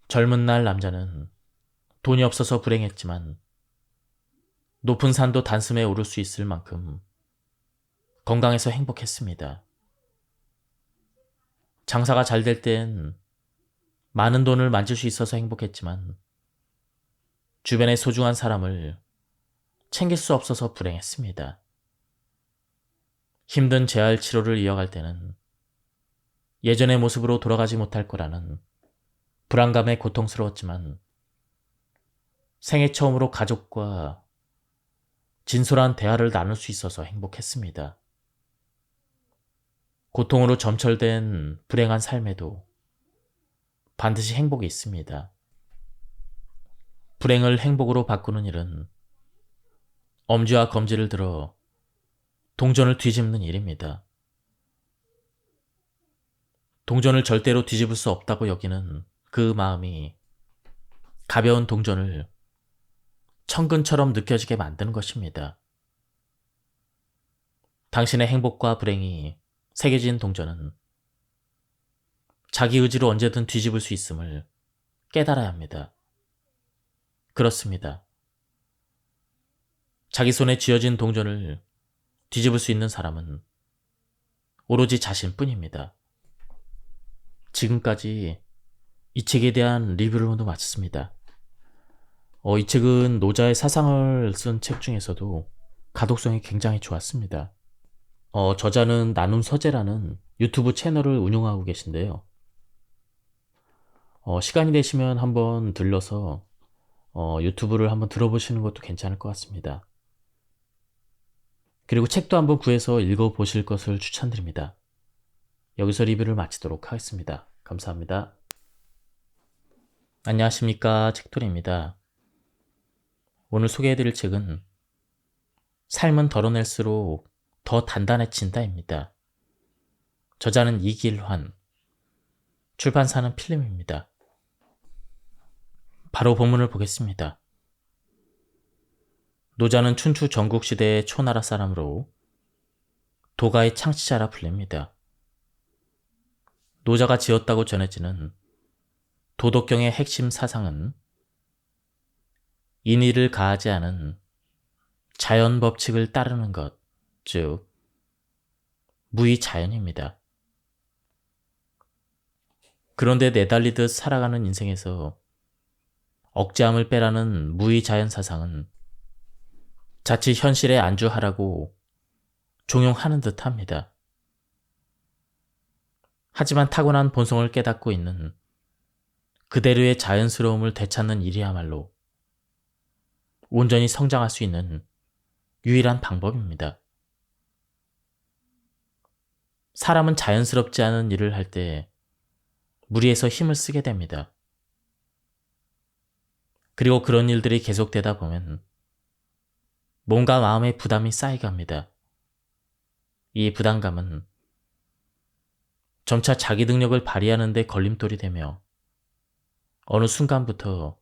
젊은 날 남자는 돈이 없어서 불행했지만 높은 산도 단숨에 오를 수 있을 만큼 건강해서 행복했습니다. 장사가 잘 될 땐 많은 돈을 만질 수 있어서 행복했지만 주변의 소중한 사람을 챙길 수 없어서 불행했습니다. 힘든 재활 치료를 이어갈 때는 예전의 모습으로 돌아가지 못할 거라는 불안감에 고통스러웠지만 생애 처음으로 가족과 진솔한 대화를 나눌 수 있어서 행복했습니다. 고통으로 점철된 불행한 삶에도 반드시 행복이 있습니다. 불행을 행복으로 바꾸는 일은 엄지와 검지를 들어 동전을 뒤집는 일입니다. 동전을 절대로 뒤집을 수 없다고 여기는 그 마음이 가벼운 동전을 천근처럼 느껴지게 만드는 것입니다. 당신의 행복과 불행이 새겨진 동전은 자기 의지로 언제든 뒤집을 수 있음을 깨달아야 합니다. 그렇습니다. 자기 손에 쥐어진 동전을 뒤집을 수 있는 사람은 오로지 자신뿐입니다. 지금까지 이 책에 대한 리뷰를 모두 마쳤습니다. 이 책은 노자의 사상을 쓴 책 중에서도 가독성이 굉장히 좋았습니다. 저자는 나눔 서재라는 유튜브 채널을 운영하고 계신데요. 시간이 되시면 한번 들러서 유튜브를 한번 들어보시는 것도 괜찮을 것 같습니다. 그리고 책도 한번 구해서 읽어보실 것을 추천드립니다. 여기서 리뷰를 마치도록 하겠습니다. 감사합니다. 안녕하십니까, 책토리입니다. 오늘 소개해드릴 책은 삶은 덜어낼수록 더 단단해진다입니다. 저자는 이길환, 출판사는 필름입니다. 바로 본문을 보겠습니다. 노자는 춘추 전국시대의 초나라 사람으로 도가의 창시자라 불립니다. 노자가 지었다고 전해지는 도덕경의 핵심 사상은 인의를 가하지 않은 자연 법칙을 따르는 것, 즉 무의자연입니다. 그런데 내달리듯 살아가는 인생에서 억제함을 빼라는 무의자연 사상은 자칫 현실에 안주하라고 종용하는 듯 합니다. 하지만 타고난 본성을 깨닫고 있는 그대로의 자연스러움을 되찾는 일이야말로 온전히 성장할 수 있는 유일한 방법입니다. 사람은 자연스럽지 않은 일을 할 때 무리해서 힘을 쓰게 됩니다. 그리고 그런 일들이 계속되다 보면 몸과 마음의 부담이 쌓이갑니다. 이 부담감은 점차 자기 능력을 발휘하는 데 걸림돌이 되며 어느 순간부터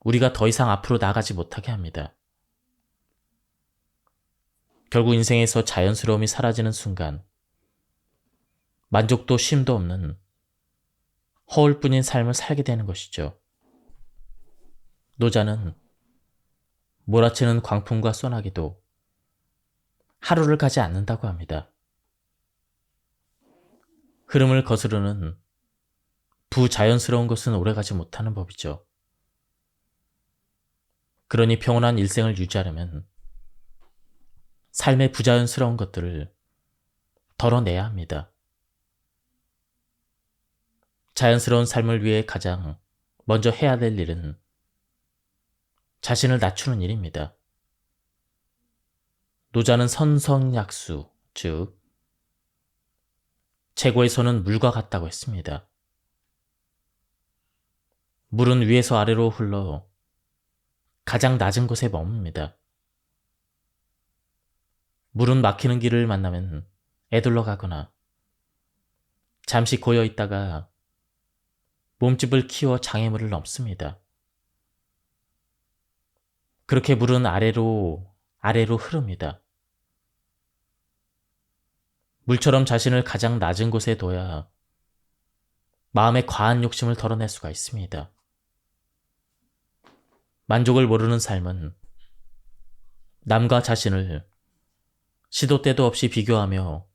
우리가 더 이상 앞으로 나가지 못하게 합니다. 결국 인생에서 자연스러움이 사라지는 순간 만족도 쉼도 없는 허울뿐인 삶을 살게 되는 것이죠. 노자는 몰아치는 광풍과 소나기도 하루를 가지 않는다고 합니다. 흐름을 거스르는 부자연스러운 것은 오래가지 못하는 법이죠. 그러니 평온한 일생을 유지하려면 삶의 부자연스러운 것들을 덜어내야 합니다. 자연스러운 삶을 위해 가장 먼저 해야 될 일은 자신을 낮추는 일입니다. 노자는 선성약수, 즉 최고의 손은 물과 같다고 했습니다. 물은 위에서 아래로 흘러 가장 낮은 곳에 머뭅니다. 물은 막히는 길을 만나면 애들러 가거나 잠시 고여 있다가 몸집을 키워 장애물을 넘습니다. 그렇게 물은 아래로 흐릅니다. 물처럼 자신을 가장 낮은 곳에 둬야 마음의 과한 욕심을 덜어낼 수가 있습니다. 만족을 모르는 삶은 남과 자신을 시도 때도 없이 비교하며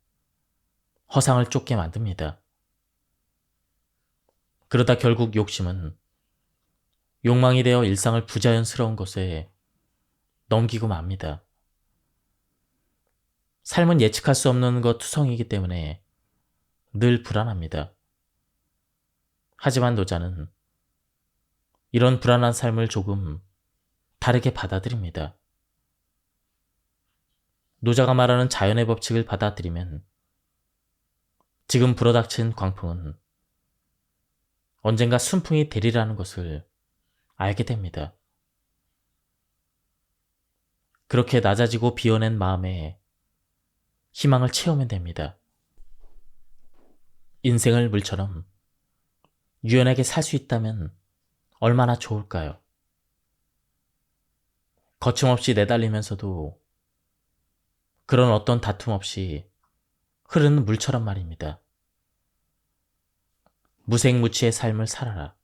허상을 쫓게 만듭니다. 그러다 결국 욕심은 욕망이 되어 일상을 부자연스러운 것에 넘기고 맙니다. 삶은 예측할 수 없는 것 투성이기 때문에 늘 불안합니다. 하지만 노자는 이런 불안한 삶을 조금 다르게 받아들입니다. 노자가 말하는 자연의 법칙을 받아들이면 지금 불어닥친 광풍은 언젠가 순풍이 되리라는 것을 알게 됩니다. 그렇게 낮아지고 비워낸 마음에 희망을 채우면 됩니다. 인생을 물처럼 유연하게 살 수 있다면 얼마나 좋을까요? 거침없이 내달리면서도 그런 어떤 다툼 없이 흐르는 물처럼 말입니다. 무색무취의 삶을 살아라.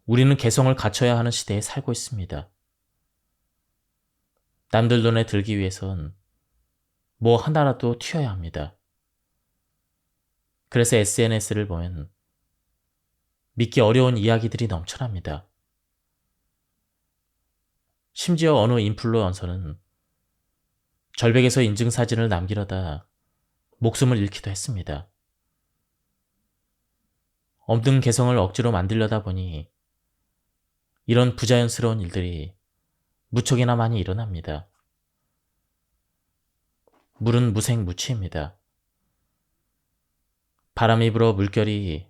우리는 개성을 갖춰야 하는 시대에 살고 있습니다. 남들 눈에 들기 위해선 뭐 하나라도 튀어야 합니다. 그래서 SNS를 보면 믿기 어려운 이야기들이 넘쳐납니다. 심지어 어느 인플루언서는 절벽에서 인증사진을 남기려다 목숨을 잃기도 했습니다. 없는 개성을 억지로 만들려다 보니 이런 부자연스러운 일들이 무척이나 많이 일어납니다. 물은 무색무취입니다. 바람이 불어 물결이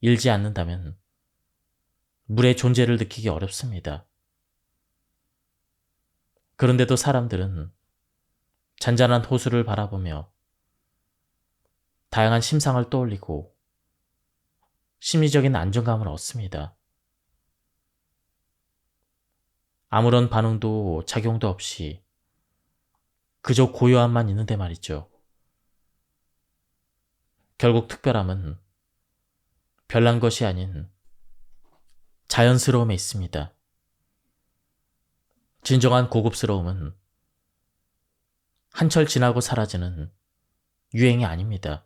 일지 않는다면 물의 존재를 느끼기 어렵습니다. 그런데도 사람들은 잔잔한 호수를 바라보며 다양한 심상을 떠올리고 심리적인 안정감을 얻습니다. 아무런 반응도 작용도 없이 그저 고요함만 있는데 말이죠. 결국 특별함은 별난 것이 아닌 자연스러움에 있습니다. 진정한 고급스러움은 한철 지나고 사라지는 유행이 아닙니다.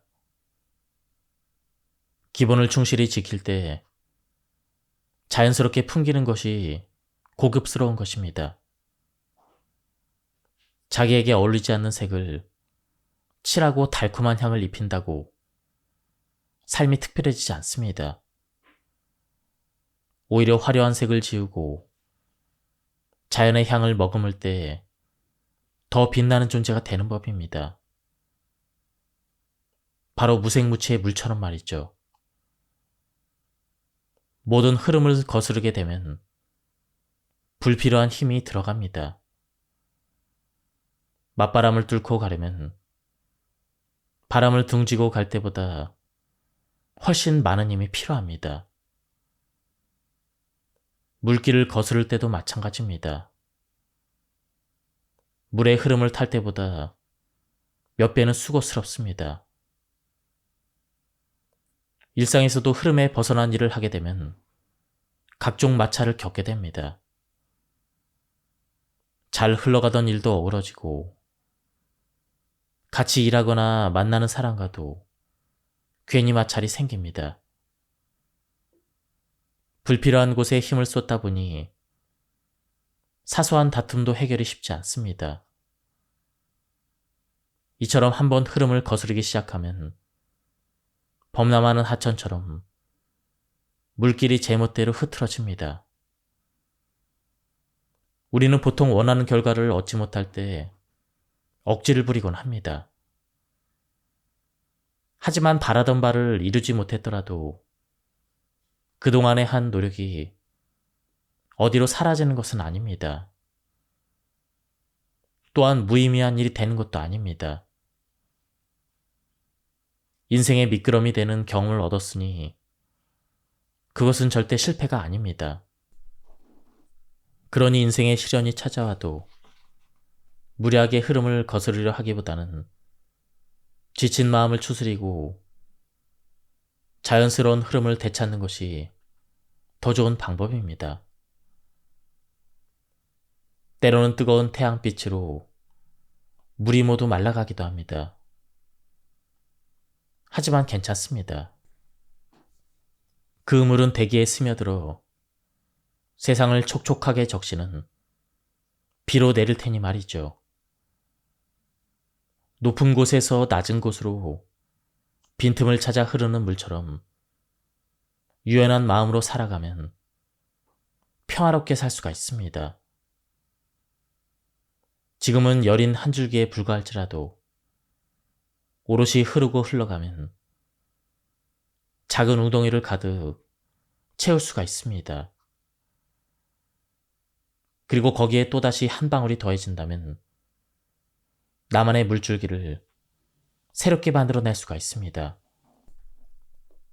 기본을 충실히 지킬 때 자연스럽게 풍기는 것이 고급스러운 것입니다. 자기에게 어울리지 않는 색을 칠하고 달콤한 향을 입힌다고 삶이 특별해지지 않습니다. 오히려 화려한 색을 지우고 자연의 향을 머금을 때 더 빛나는 존재가 되는 법입니다. 바로 무색무취의 물처럼 말이죠. 모든 흐름을 거스르게 되면 불필요한 힘이 들어갑니다. 맞바람을 뚫고 가려면 바람을 등지고 갈 때보다 훨씬 많은 힘이 필요합니다. 물길을 거스를 때도 마찬가지입니다. 물의 흐름을 탈 때보다 몇 배는 수고스럽습니다. 일상에서도 흐름에 벗어난 일을 하게 되면 각종 마찰을 겪게 됩니다. 잘 흘러가던 일도 어우러지고 같이 일하거나 만나는 사람과도 괜히 마찰이 생깁니다. 불필요한 곳에 힘을 쏟다 보니 사소한 다툼도 해결이 쉽지 않습니다. 이처럼 한번 흐름을 거스르기 시작하면 범람하는 하천처럼 물길이 제멋대로 흐트러집니다. 우리는 보통 원하는 결과를 얻지 못할 때 억지를 부리곤 합니다. 하지만 바라던 바를 이루지 못했더라도 그동안의 한 노력이 어디로 사라지는 것은 아닙니다. 또한 무의미한 일이 되는 것도 아닙니다. 인생의 미끄럼이 되는 경험을 얻었으니 그것은 절대 실패가 아닙니다. 그러니 인생의 시련이 찾아와도 무리하게 흐름을 거스르려 하기보다는 지친 마음을 추스리고 자연스러운 흐름을 되찾는 것이 더 좋은 방법입니다. 때로는 뜨거운 태양빛으로 물이 모두 말라가기도 합니다. 하지만 괜찮습니다. 그 물은 대기에 스며들어 세상을 촉촉하게 적시는 비로 내릴 테니 말이죠. 높은 곳에서 낮은 곳으로 빈틈을 찾아 흐르는 물처럼 유연한 마음으로 살아가면 평화롭게 살 수가 있습니다. 지금은 여린 한 줄기에 불과할지라도 오롯이 흐르고 흘러가면 작은 웅덩이를 가득 채울 수가 있습니다. 그리고 거기에 또다시 한 방울이 더해진다면 나만의 물줄기를 새롭게 만들어낼 수가 있습니다.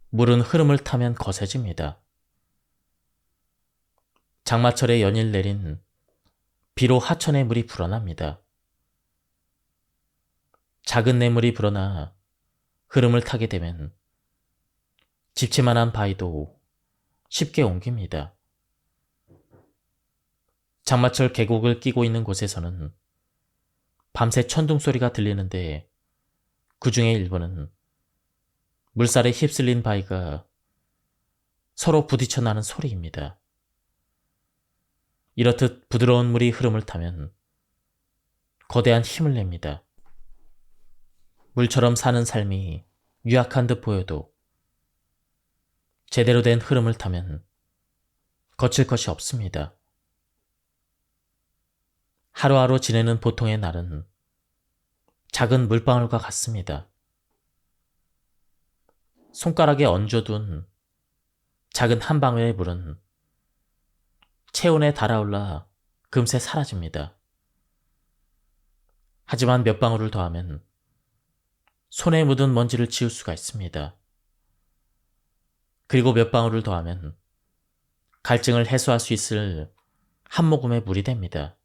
물은 흐름을 타면 거세집니다. 장마철에 연일 내린 비로 하천의 물이 불어납니다. 작은 냇물이 불어나 흐름을 타게 되면 집채만한 바위도 쉽게 옮깁니다. 장마철 계곡을 끼고 있는 곳에서는 밤새 천둥 소리가 들리는데 그 중에 일부는 물살에 휩쓸린 바위가 서로 부딪혀 나는 소리입니다. 이렇듯 부드러운 물이 흐름을 타면 거대한 힘을 냅니다. 물처럼 사는 삶이 유약한 듯 보여도 제대로 된 흐름을 타면 거칠 것이 없습니다. 하루하루 지내는 보통의 날은 작은 물방울과 같습니다. 손가락에 얹어둔 작은 한 방울의 물은 체온에 달아올라 금세 사라집니다. 하지만 몇 방울을 더하면 손에 묻은 먼지를 지울 수가 있습니다. 그리고 몇 방울을 더하면 갈증을 해소할 수 있을 한 모금의 물이 됩니다.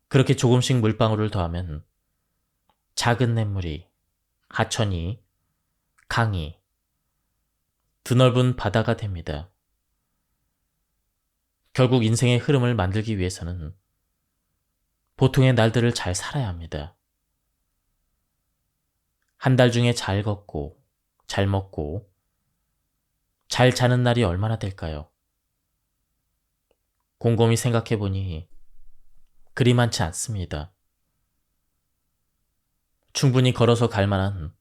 그렇게 조금씩 물방울을 더하면 작은 냇물이, 하천이, 강이, 드넓은 바다가 됩니다. 결국 인생의 흐름을 만들기 위해서는 보통의 날들을 잘 살아야 합니다. 한 달 중에 잘 걷고, 잘 먹고, 잘 자는 날이 얼마나 될까요? 곰곰이 생각해보니 그리 많지 않습니다. 충분히 걸어서 갈 만한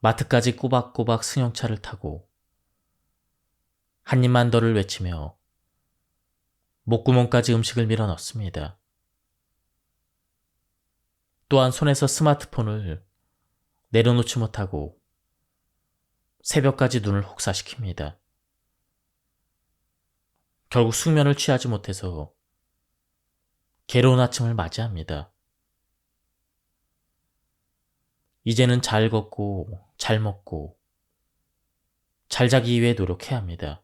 마트까지 꼬박꼬박 승용차를 타고 한 입만 더를 외치며 목구멍까지 음식을 밀어 넣습니다. 또한 손에서 스마트폰을 내려놓지 못하고 새벽까지 눈을 혹사시킵니다. 결국 숙면을 취하지 못해서 괴로운 아침을 맞이합니다. 이제는 잘 걷고 잘 먹고 잘 자기 위해 노력해야 합니다.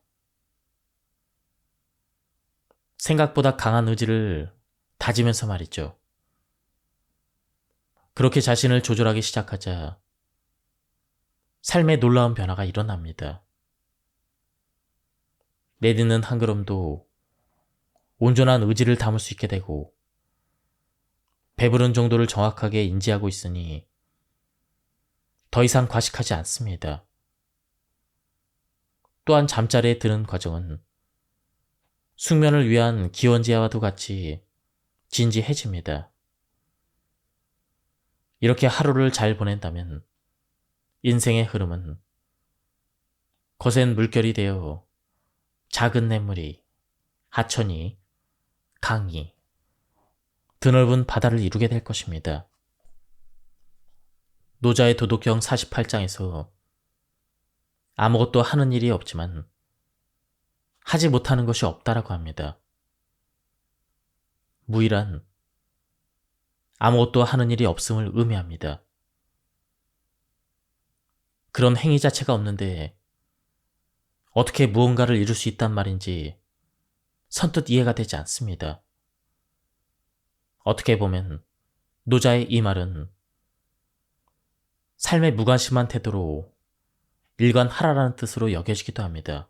생각보다 강한 의지를 다지면서 말이죠. 그렇게 자신을 조절하기 시작하자 삶에 놀라운 변화가 일어납니다. 내딛는 한 걸음도 온전한 의지를 담을 수 있게 되고 배부른 정도를 정확하게 인지하고 있으니 더 이상 과식하지 않습니다. 또한 잠자리에 드는 과정은 숙면을 위한 기원제와도 같이 진지해집니다. 이렇게 하루를 잘 보낸다면 인생의 흐름은 거센 물결이 되어 작은 냇물이, 하천이, 강이, 드넓은 바다를 이루게 될 것입니다. 노자의 도덕경 48장에서 아무것도 하는 일이 없지만 하지 못하는 것이 없다라고 합니다. 무이란 아무것도 하는 일이 없음을 의미합니다. 그런 행위 자체가 없는데 어떻게 무언가를 이룰 수 있단 말인지 선뜻 이해가 되지 않습니다. 어떻게 보면 노자의 이 말은 삶의 무관심한 태도로 일관하라라는 뜻으로 여겨지기도 합니다.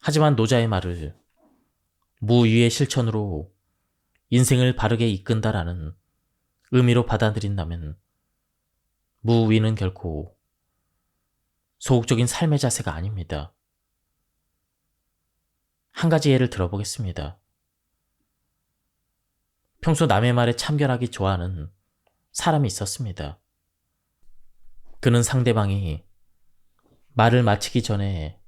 하지만 노자의 말을 무위의 실천으로 인생을 바르게 이끈다라는 의미로 받아들인다면 무위는 결코 소극적인 삶의 자세가 아닙니다. 한 가지 예를 들어보겠습니다. 평소 남의 말에 참견하기 좋아하는 사람이 있었습니다. 그는 상대방이 말을 마치기 전에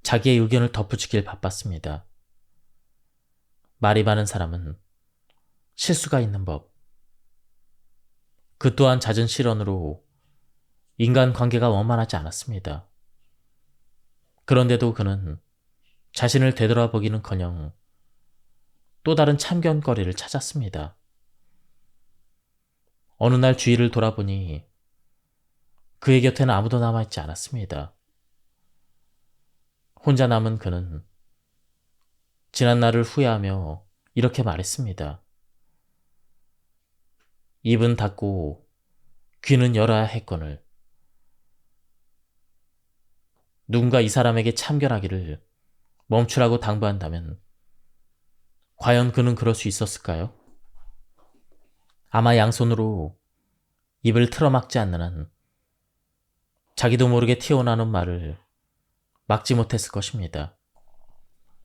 자기의 의견을 덧붙이길 바빴습니다. 말이 많은 사람은 실수가 있는 법. 그 또한 잦은 실언으로 인간관계가 원만하지 않았습니다. 그런데도 그는 자신을 되돌아보기는커녕 또 다른 참견거리를 찾았습니다. 어느 날 주위를 돌아보니 그의 곁에는 아무도 남아있지 않았습니다. 혼자 남은 그는 지난 날을 후회하며 이렇게 말했습니다. 입은 닫고 귀는 열어야 했거늘. 누군가 이 사람에게 참견하기를 멈추라고 당부한다면 과연 그는 그럴 수 있었을까요? 아마 양손으로 입을 틀어막지 않는 한 자기도 모르게 튀어나오는 말을 막지 못했을 것입니다.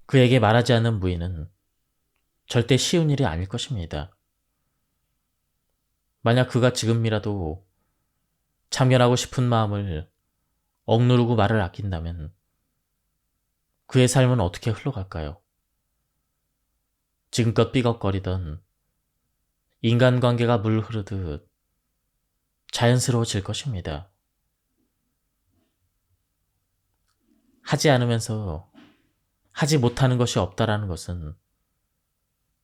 그에게 말하지 않는 무의는 절대 쉬운 일이 아닐 것입니다. 만약 그가 지금이라도 참견하고 싶은 마음을 억누르고 말을 아낀다면 그의 삶은 어떻게 흘러갈까요? 지금껏 삐걱거리던 인간관계가 물 흐르듯 자연스러워질 것입니다. 하지 않으면서 하지 못하는 것이 없다라는 것은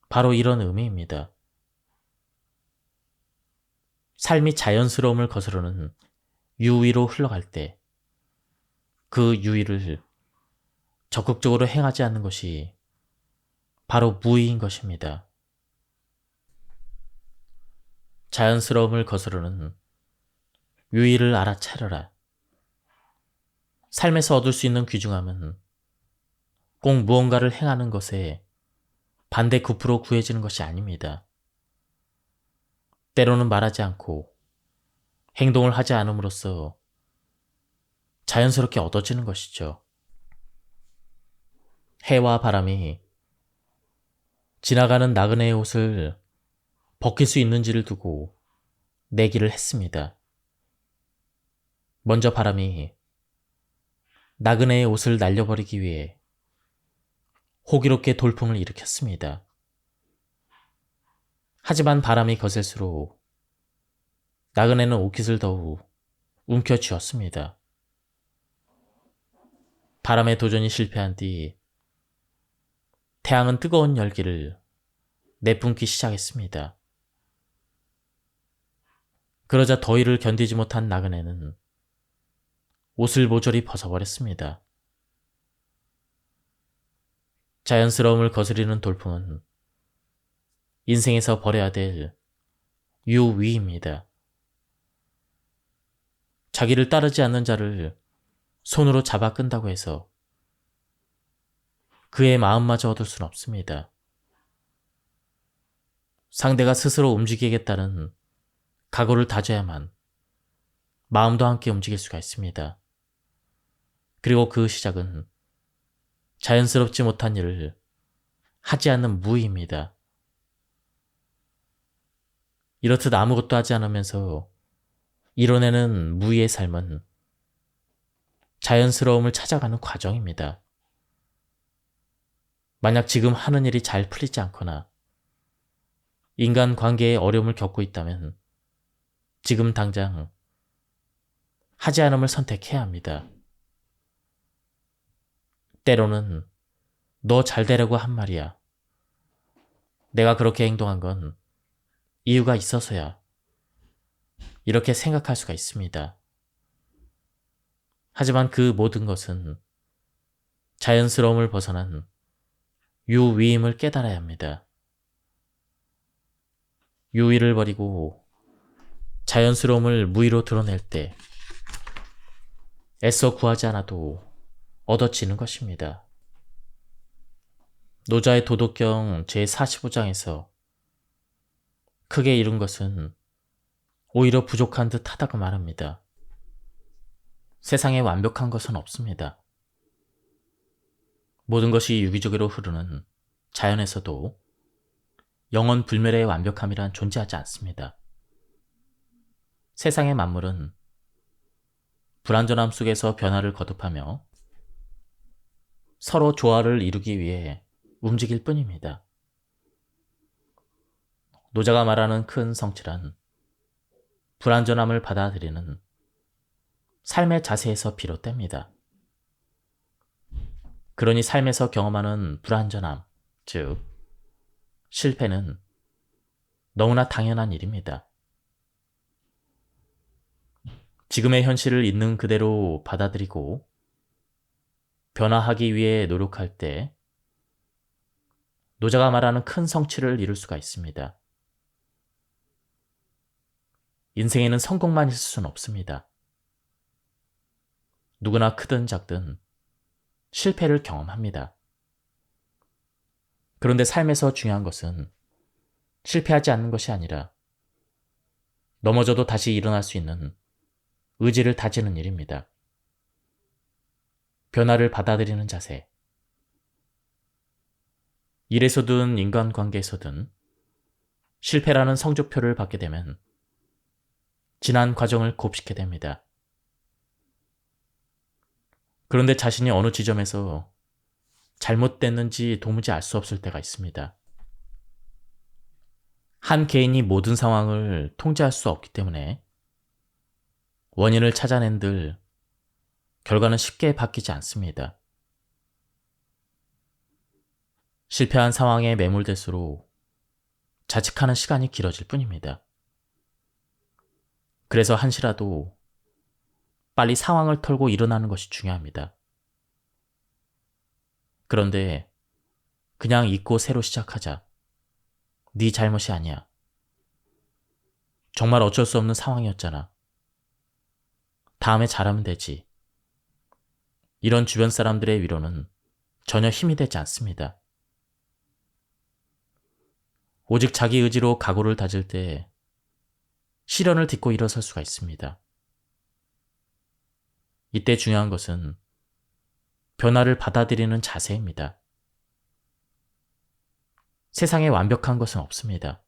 바로 이런 의미입니다. 삶이 자연스러움을 거스르는 유의로 흘러갈 때 그 유의를 적극적으로 행하지 않는 것이 바로 무의인 것입니다. 자연스러움을 거스르는 유의를 알아차려라. 삶에서 얻을 수 있는 귀중함은 꼭 무언가를 행하는 것에 반대 급부로 구해지는 것이 아닙니다. 때로는 말하지 않고 행동을 하지 않음으로써 자연스럽게 얻어지는 것이죠. 해와 바람이 지나가는 나그네의 옷을 벗길 수 있는지를 두고 내기를 했습니다. 먼저 바람이 나그네의 옷을 날려버리기 위해 호기롭게 돌풍을 일으켰습니다. 하지만 바람이 거셀수록 나그네는 옷깃을 더욱 움켜쥐었습니다. 바람의 도전이 실패한 뒤 태양은 뜨거운 열기를 내뿜기 시작했습니다. 그러자 더위를 견디지 못한 나그네는 옷을 모조리 벗어버렸습니다. 자연스러움을 거스리는 돌풍은 인생에서 버려야 될 유위입니다. 자기를 따르지 않는 자를 손으로 잡아 끈다고 해서 그의 마음마저 얻을 수는 없습니다. 상대가 스스로 움직이겠다는 각오를 다져야만 마음도 함께 움직일 수가 있습니다. 그리고 그 시작은 자연스럽지 못한 일을 하지 않는 무의입니다. 이렇듯 아무것도 하지 않으면서 이뤄내는 무의의 삶은 자연스러움을 찾아가는 과정입니다. 만약 지금 하는 일이 잘 풀리지 않거나 인간관계에 어려움을 겪고 있다면 지금 당장 하지 않음을 선택해야 합니다. 때로는 너 잘 되려고 한 말이야. 내가 그렇게 행동한 건 이유가 있어서야. 이렇게 생각할 수가 있습니다. 하지만 그 모든 것은 자연스러움을 벗어난 유위임을 깨달아야 합니다. 유의를 버리고 자연스러움을 무의로 드러낼 때 애써 구하지 않아도 얻어지는 것입니다. 노자의 도덕경 제45장에서 크게 이룬 것은 오히려 부족한 듯 하다고 말합니다. 세상에 완벽한 것은 없습니다. 모든 것이 유기적으로 흐르는 자연에서도 영원 불멸의 완벽함이란 존재하지 않습니다. 세상의 만물은 불완전함 속에서 변화를 거듭하며 서로 조화를 이루기 위해 움직일 뿐입니다. 노자가 말하는 큰 성취란 불완전함을 받아들이는 삶의 자세에서 비롯됩니다. 그러니 삶에서 경험하는 불완전함, 즉 실패는 너무나 당연한 일입니다. 지금의 현실을 있는 그대로 받아들이고 변화하기 위해 노력할 때 노자가 말하는 큰 성취를 이룰 수가 있습니다. 인생에는 성공만 있을 수는 없습니다. 누구나 크든 작든 실패를 경험합니다. 그런데 삶에서 중요한 것은 실패하지 않는 것이 아니라 넘어져도 다시 일어날 수 있는 의지를 다지는 일입니다. 변화를 받아들이는 자세. 일에서든 인간관계에서든 실패라는 성적표를 받게 되면 지난 과정을 곱씹게 됩니다. 그런데 자신이 어느 지점에서 잘못됐는지 도무지 알 수 없을 때가 있습니다. 한 개인이 모든 상황을 통제할 수 없기 때문에 원인을 찾아낸들 결과는 쉽게 바뀌지 않습니다. 실패한 상황에 매몰될수록 자책하는 시간이 길어질 뿐입니다. 그래서 한시라도 빨리 상황을 털고 일어나는 것이 중요합니다. 그런데 그냥 잊고 새로 시작하자. 네 잘못이 아니야. 정말 어쩔 수 없는 상황이었잖아. 다음에 잘하면 되지. 이런 주변 사람들의 위로는 전혀 힘이 되지 않습니다. 오직 자기 의지로 각오를 다질 때 시련을 딛고 일어설 수가 있습니다. 이때 중요한 것은 변화를 받아들이는 자세입니다. 세상에 완벽한 것은 없습니다.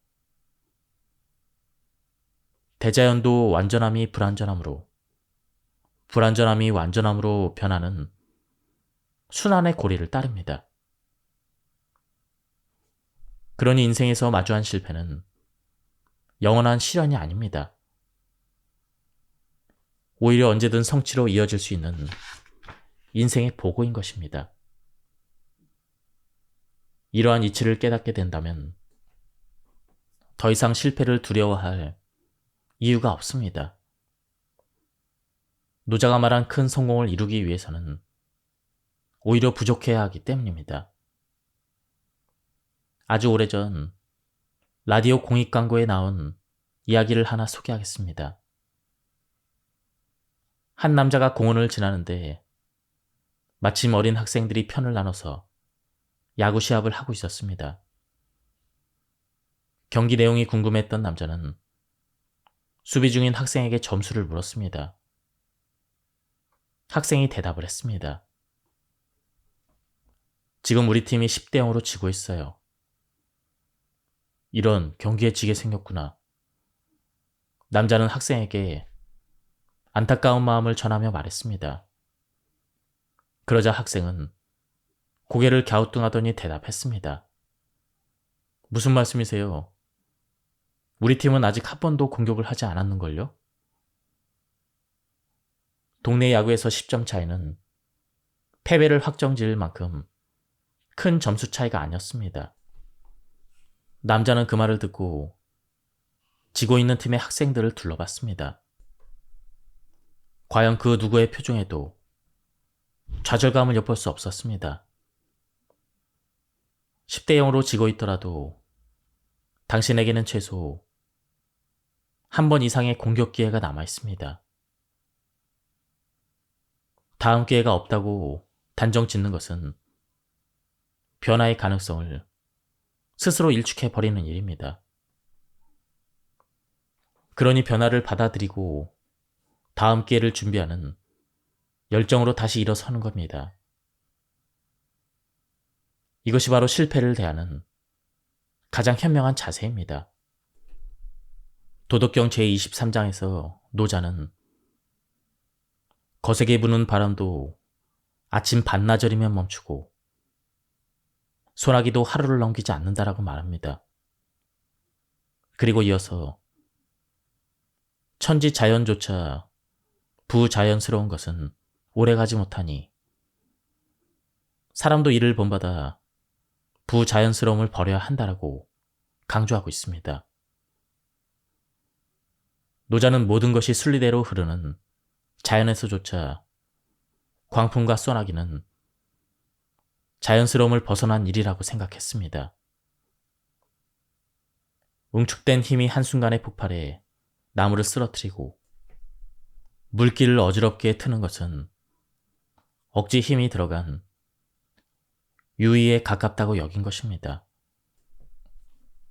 대자연도 완전함이 불완전함으로, 불완전함이 완전함으로 변하는 순환의 고리를 따릅니다. 그러니 인생에서 마주한 실패는 영원한 시련이 아닙니다. 오히려 언제든 성취로 이어질 수 있는 인생의 보고인 것입니다. 이러한 이치를 깨닫게 된다면 더 이상 실패를 두려워할 이유가 없습니다. 노자가 말한 큰 성공을 이루기 위해서는 오히려 부족해야 하기 때문입니다. 아주 오래전 라디오 공익 광고에 나온 이야기를 하나 소개하겠습니다. 한 남자가 공원을 지나는데 마침 어린 학생들이 편을 나눠서 야구 시합을 하고 있었습니다. 경기 내용이 궁금했던 남자는 수비 중인 학생에게 점수를 물었습니다. 학생이 대답을 했습니다. 지금 우리 팀이 10대 0으로 지고 있어요. 이런, 경기에 지게 생겼구나. 남자는 학생에게 안타까운 마음을 전하며 말했습니다. 그러자 학생은 고개를 갸우뚱하더니 대답했습니다. 무슨 말씀이세요? 우리 팀은 아직 한 번도 공격을 하지 않았는걸요? 동네 야구에서 10점 차이는 패배를 확정지을 만큼 큰 점수 차이가 아니었습니다. 남자는 그 말을 듣고 지고 있는 팀의 학생들을 둘러봤습니다. 과연 그 누구의 표정에도 좌절감을 엿볼 수 없었습니다. 10대 0으로 지고 있더라도 당신에게는 최소 한 번 이상의 공격 기회가 남아 있습니다. 다음 기회가 없다고 단정 짓는 것은 변화의 가능성을 스스로 일축해버리는 일입니다. 그러니 변화를 받아들이고 다음 기회를 준비하는 열정으로 다시 일어서는 겁니다. 이것이 바로 실패를 대하는 가장 현명한 자세입니다. 도덕경 제23장에서 노자는 거세게 부는 바람도 아침 반나절이면 멈추고 소나기도 하루를 넘기지 않는다라고 말합니다. 그리고 이어서 천지 자연조차 부자연스러운 것은 오래가지 못하니 사람도 이를 본받아 부자연스러움을 버려야 한다라고 강조하고 있습니다. 노자는 모든 것이 순리대로 흐르는 자연에서조차 광풍과 소나기는 자연스러움을 벗어난 일이라고 생각했습니다. 응축된 힘이 한순간에 폭발해 나무를 쓰러뜨리고 물길을 어지럽게 트는 것은 억지 힘이 들어간 유의에 가깝다고 여긴 것입니다.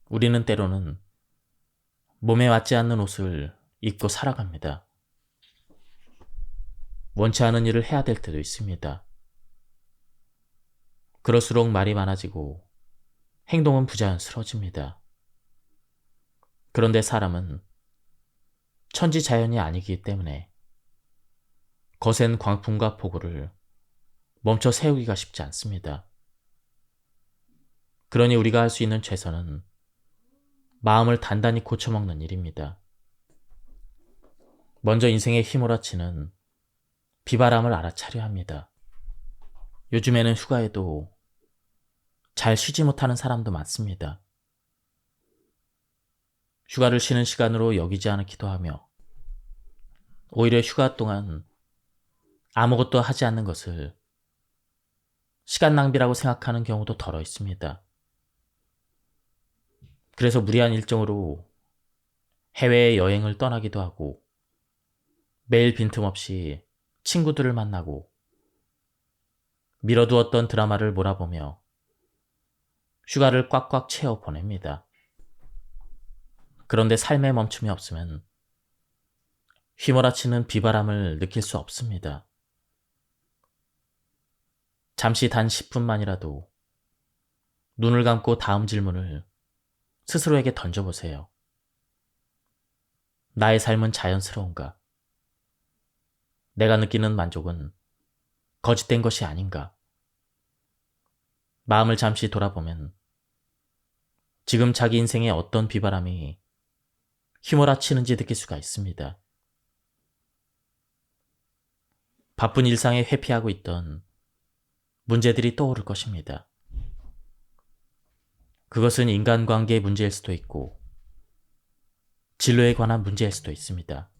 우리는 때로는 몸에 맞지 않는 옷을 입고 살아갑니다. 원치 않은 일을 해야 될 때도 있습니다. 그럴수록 말이 많아지고 행동은 부자연스러워집니다. 그런데 사람은 천지자연이 아니기 때문에 거센 광풍과 폭우를 멈춰 세우기가 쉽지 않습니다. 그러니 우리가 할 수 있는 최선은 마음을 단단히 고쳐먹는 일입니다. 먼저 인생에 휘몰아치는 비바람을 알아차려야 합니다. 요즘에는 휴가에도 잘 쉬지 못하는 사람도 많습니다. 휴가를 쉬는 시간으로 여기지 않기도 하며 오히려 휴가 동안 아무것도 하지 않는 것을 시간 낭비라고 생각하는 경우도 덜어 있습니다. 그래서 무리한 일정으로 해외에 여행을 떠나기도 하고 매일 빈틈없이 친구들을 만나고 미뤄두었던 드라마를 몰아보며 휴가를 꽉꽉 채워 보냅니다. 그런데 삶에 멈춤이 없으면 휘몰아치는 비바람을 느낄 수 없습니다. 잠시 단 10분만이라도 눈을 감고 다음 질문을 스스로에게 던져보세요. 나의 삶은 자연스러운가? 내가 느끼는 만족은 거짓된 것이 아닌가? 마음을 잠시 돌아보면 지금 자기 인생에 어떤 비바람이 휘몰아치는지 느낄 수가 있습니다. 바쁜 일상에 회피하고 있던 문제들이 떠오를 것입니다. 그것은 인간관계의 문제일 수도 있고 진로에 관한 문제일 수도 있습니다.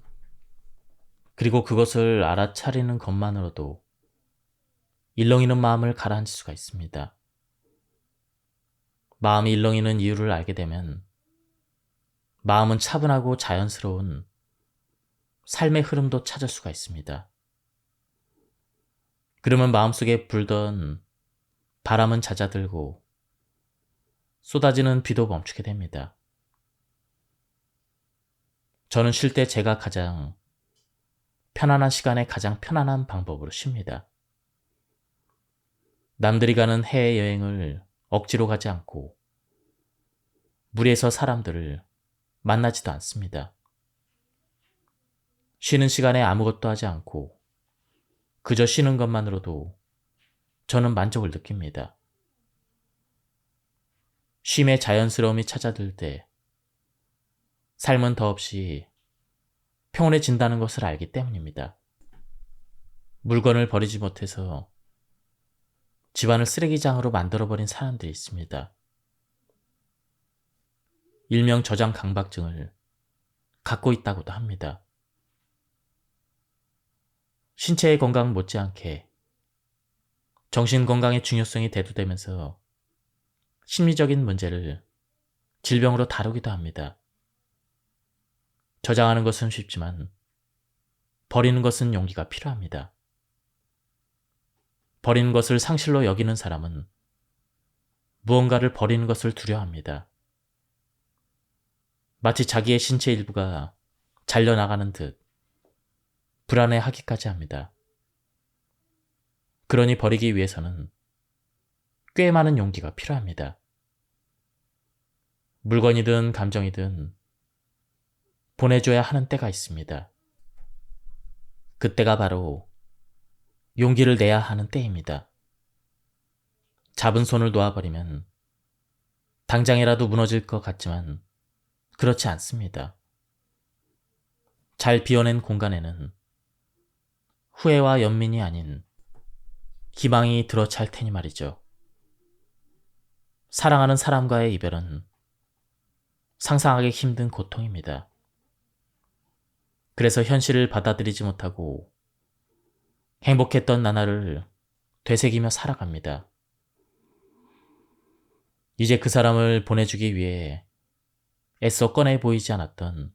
그리고 그것을 알아차리는 것만으로도 일렁이는 마음을 가라앉힐 수가 있습니다. 마음이 일렁이는 이유를 알게 되면 마음은 차분하고 자연스러운 삶의 흐름도 찾을 수가 있습니다. 그러면 마음속에 불던 바람은 잦아들고 쏟아지는 비도 멈추게 됩니다. 저는 쉴 때 제가 가장 편안한 시간에 가장 편안한 방법으로 쉽니다. 남들이 가는 해외여행을 억지로 가지 않고 무리해서 사람들을 만나지도 않습니다. 쉬는 시간에 아무것도 하지 않고 그저 쉬는 것만으로도 저는 만족을 느낍니다. 쉼의 자연스러움이 찾아들 때 삶은 더없이 평온해진다는 것을 알기 때문입니다. 물건을 버리지 못해서 집안을 쓰레기장으로 만들어버린 사람들이 있습니다. 일명 저장 강박증을 갖고 있다고도 합니다. 신체의 건강 못지않게 정신 건강의 중요성이 대두되면서 심리적인 문제를 질병으로 다루기도 합니다. 저장하는 것은 쉽지만 버리는 것은 용기가 필요합니다. 버리는 것을 상실로 여기는 사람은 무언가를 버리는 것을 두려워합니다. 마치 자기의 신체 일부가 잘려나가는 듯 불안해하기까지 합니다. 그러니 버리기 위해서는 꽤 많은 용기가 필요합니다. 물건이든 감정이든 보내줘야 하는 때가 있습니다. 그때가 바로 용기를 내야 하는 때입니다. 잡은 손을 놓아버리면 당장이라도 무너질 것 같지만 그렇지 않습니다. 잘 비워낸 공간에는 후회와 연민이 아닌 기망이 들어찰 테니 말이죠. 사랑하는 사람과의 이별은 상상하기 힘든 고통입니다. 그래서 현실을 받아들이지 못하고 행복했던 나날을 되새기며 살아갑니다. 이제 그 사람을 보내주기 위해 애써 꺼내 보이지 않았던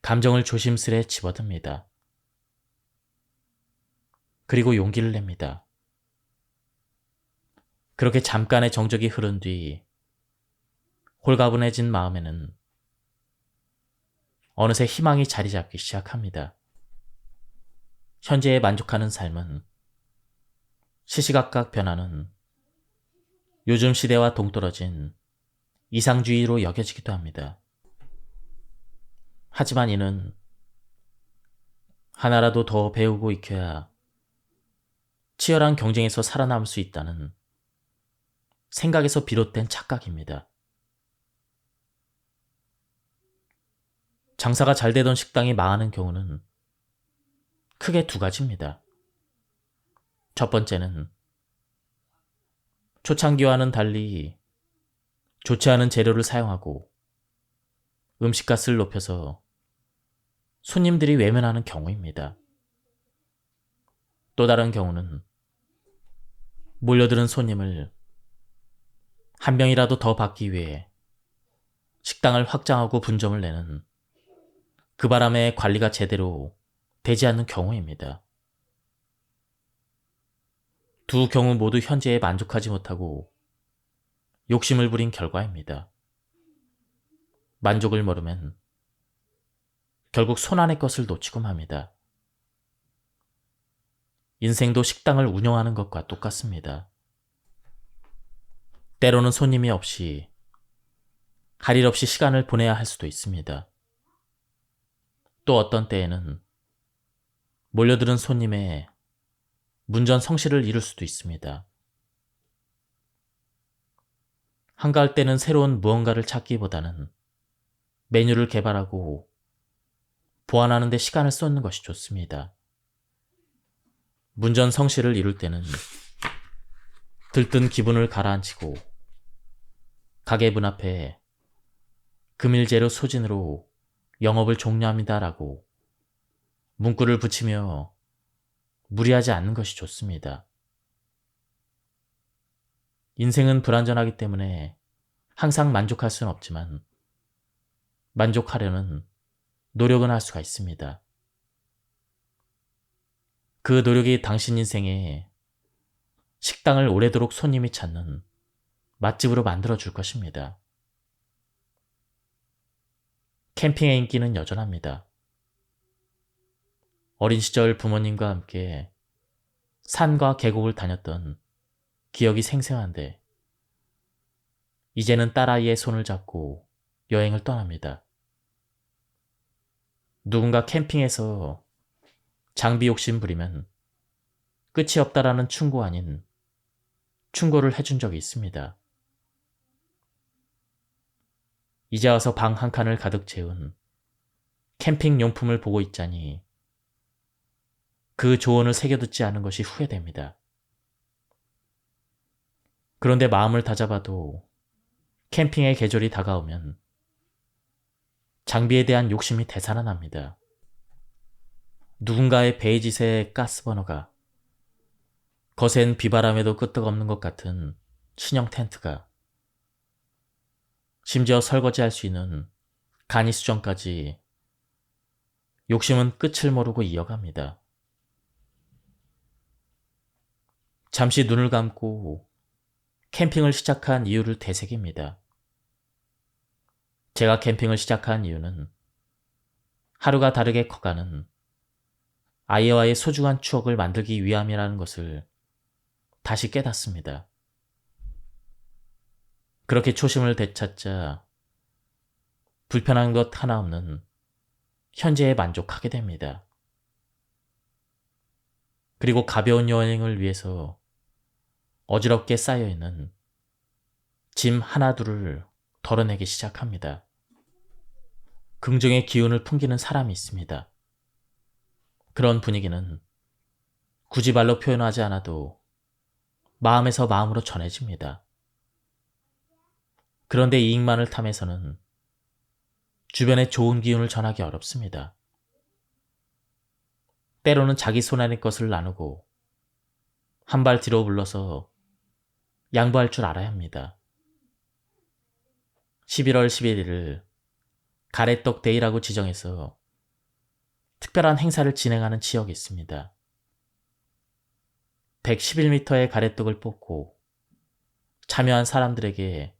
감정을 조심스레 집어듭니다. 그리고 용기를 냅니다. 그렇게 잠깐의 정적이 흐른 뒤 홀가분해진 마음에는 어느새 희망이 자리 잡기 시작합니다. 현재에 만족하는 삶은 시시각각 변하는 요즘 시대와 동떨어진 이상주의로 여겨지기도 합니다. 하지만 이는 하나라도 더 배우고 익혀야 치열한 경쟁에서 살아남을 수 있다는 생각에서 비롯된 착각입니다. 장사가 잘 되던 식당이 망하는 경우는 크게 두 가지입니다. 첫 번째는 초창기와는 달리 좋지 않은 재료를 사용하고 음식값을 높여서 손님들이 외면하는 경우입니다. 또 다른 경우는 몰려드는 손님을 한 명이라도 더 받기 위해 식당을 확장하고 분점을 내는 그 바람에 관리가 제대로 되지 않는 경우입니다. 두 경우 모두 현재에 만족하지 못하고 욕심을 부린 결과입니다. 만족을 모르면 결국 손안의 것을 놓치고 맙니다. 인생도 식당을 운영하는 것과 똑같습니다. 때로는 손님이 없이 할 일 없이 시간을 보내야 할 수도 있습니다. 또 어떤 때에는 몰려드는 손님의 문전성시를 이룰 수도 있습니다. 한가할 때는 새로운 무언가를 찾기보다는 메뉴를 개발하고 보완하는 데 시간을 쏟는 것이 좋습니다. 문전성시를 이룰 때는 들뜬 기분을 가라앉히고 가게 문 앞에 금일재료 소진으로 영업을 종료합니다라고 문구를 붙이며 무리하지 않는 것이 좋습니다. 인생은 불완전하기 때문에 항상 만족할 수는 없지만 만족하려는 노력은 할 수가 있습니다. 그 노력이 당신 인생에 식당을 오래도록 손님이 찾는 맛집으로 만들어줄 것입니다. 캠핑의 인기는 여전합니다. 어린 시절 부모님과 함께 산과 계곡을 다녔던 기억이 생생한데 이제는 딸아이의 손을 잡고 여행을 떠납니다. 누군가 캠핑에서 장비 욕심 부리면 끝이 없다라는 충고 아닌 충고를 해준 적이 있습니다. 이제 와서 방 한 칸을 가득 채운 캠핑 용품을 보고 있자니 그 조언을 새겨듣지 않은 것이 후회됩니다. 그런데 마음을 다잡아도 캠핑의 계절이 다가오면 장비에 대한 욕심이 되살아납니다. 누군가의 베이지색 가스버너가, 거센 비바람에도 끄떡없는 것 같은 신형 텐트가, 심지어 설거지할 수 있는 간이 수정까지 욕심은 끝을 모르고 이어갑니다. 잠시 눈을 감고 캠핑을 시작한 이유를 되새깁니다. 제가 캠핑을 시작한 이유는 하루가 다르게 커가는 아이와의 소중한 추억을 만들기 위함이라는 것을 다시 깨닫습니다. 그렇게 초심을 되찾자 불편한 것 하나 없는 현재에 만족하게 됩니다. 그리고 가벼운 여행을 위해서 어지럽게 쌓여있는 짐 하나둘을 덜어내기 시작합니다. 긍정의 기운을 풍기는 사람이 있습니다. 그런 분위기는 굳이 말로 표현하지 않아도 마음에서 마음으로 전해집니다. 그런데 이익만을 탐해서는 주변에 좋은 기운을 전하기 어렵습니다. 때로는 자기 손 안의 것을 나누고 한 발 뒤로 물러서 양보할 줄 알아야 합니다. 11월 11일을 가래떡 데이라고 지정해서 특별한 행사를 진행하는 지역이 있습니다. 111m의 가래떡을 뽑고 참여한 사람들에게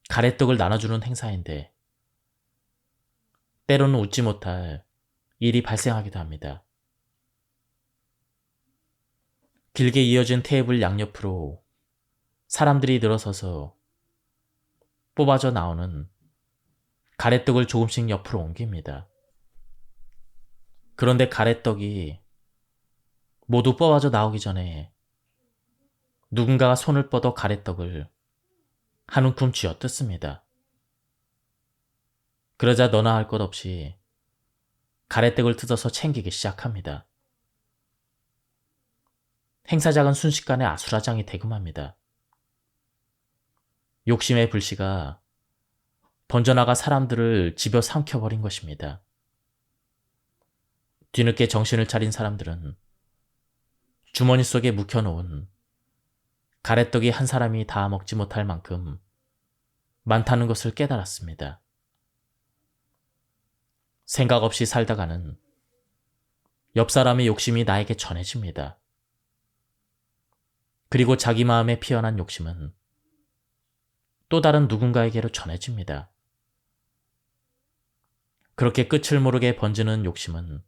가래떡을 나눠주는 행사인데 때로는 웃지 못할 일이 발생하기도 합니다. 길게 이어진 테이블 양옆으로 사람들이 늘어서서 뽑아져 나오는 가래떡을 조금씩 옆으로 옮깁니다. 그런데 가래떡이 모두 뽑아져 나오기 전에 누군가가 손을 뻗어 가래떡을 한 움큼 쥐어뜯습니다. 그러자 너나 할 것 없이 가래떡을 뜯어서 챙기기 시작합니다. 행사장은 순식간에 아수라장이 대금합니다. 욕심의 불씨가 번져나가 사람들을 집어 삼켜버린 것입니다. 뒤늦게 정신을 차린 사람들은 주머니 속에 묵혀놓은 가래떡이 한 사람이 다 먹지 못할 만큼 많다는 것을 깨달았습니다. 생각 없이 살다가는 옆 사람의 욕심이 나에게 전해집니다. 그리고 자기 마음에 피어난 욕심은 또 다른 누군가에게로 전해집니다. 그렇게 끝을 모르게 번지는 욕심은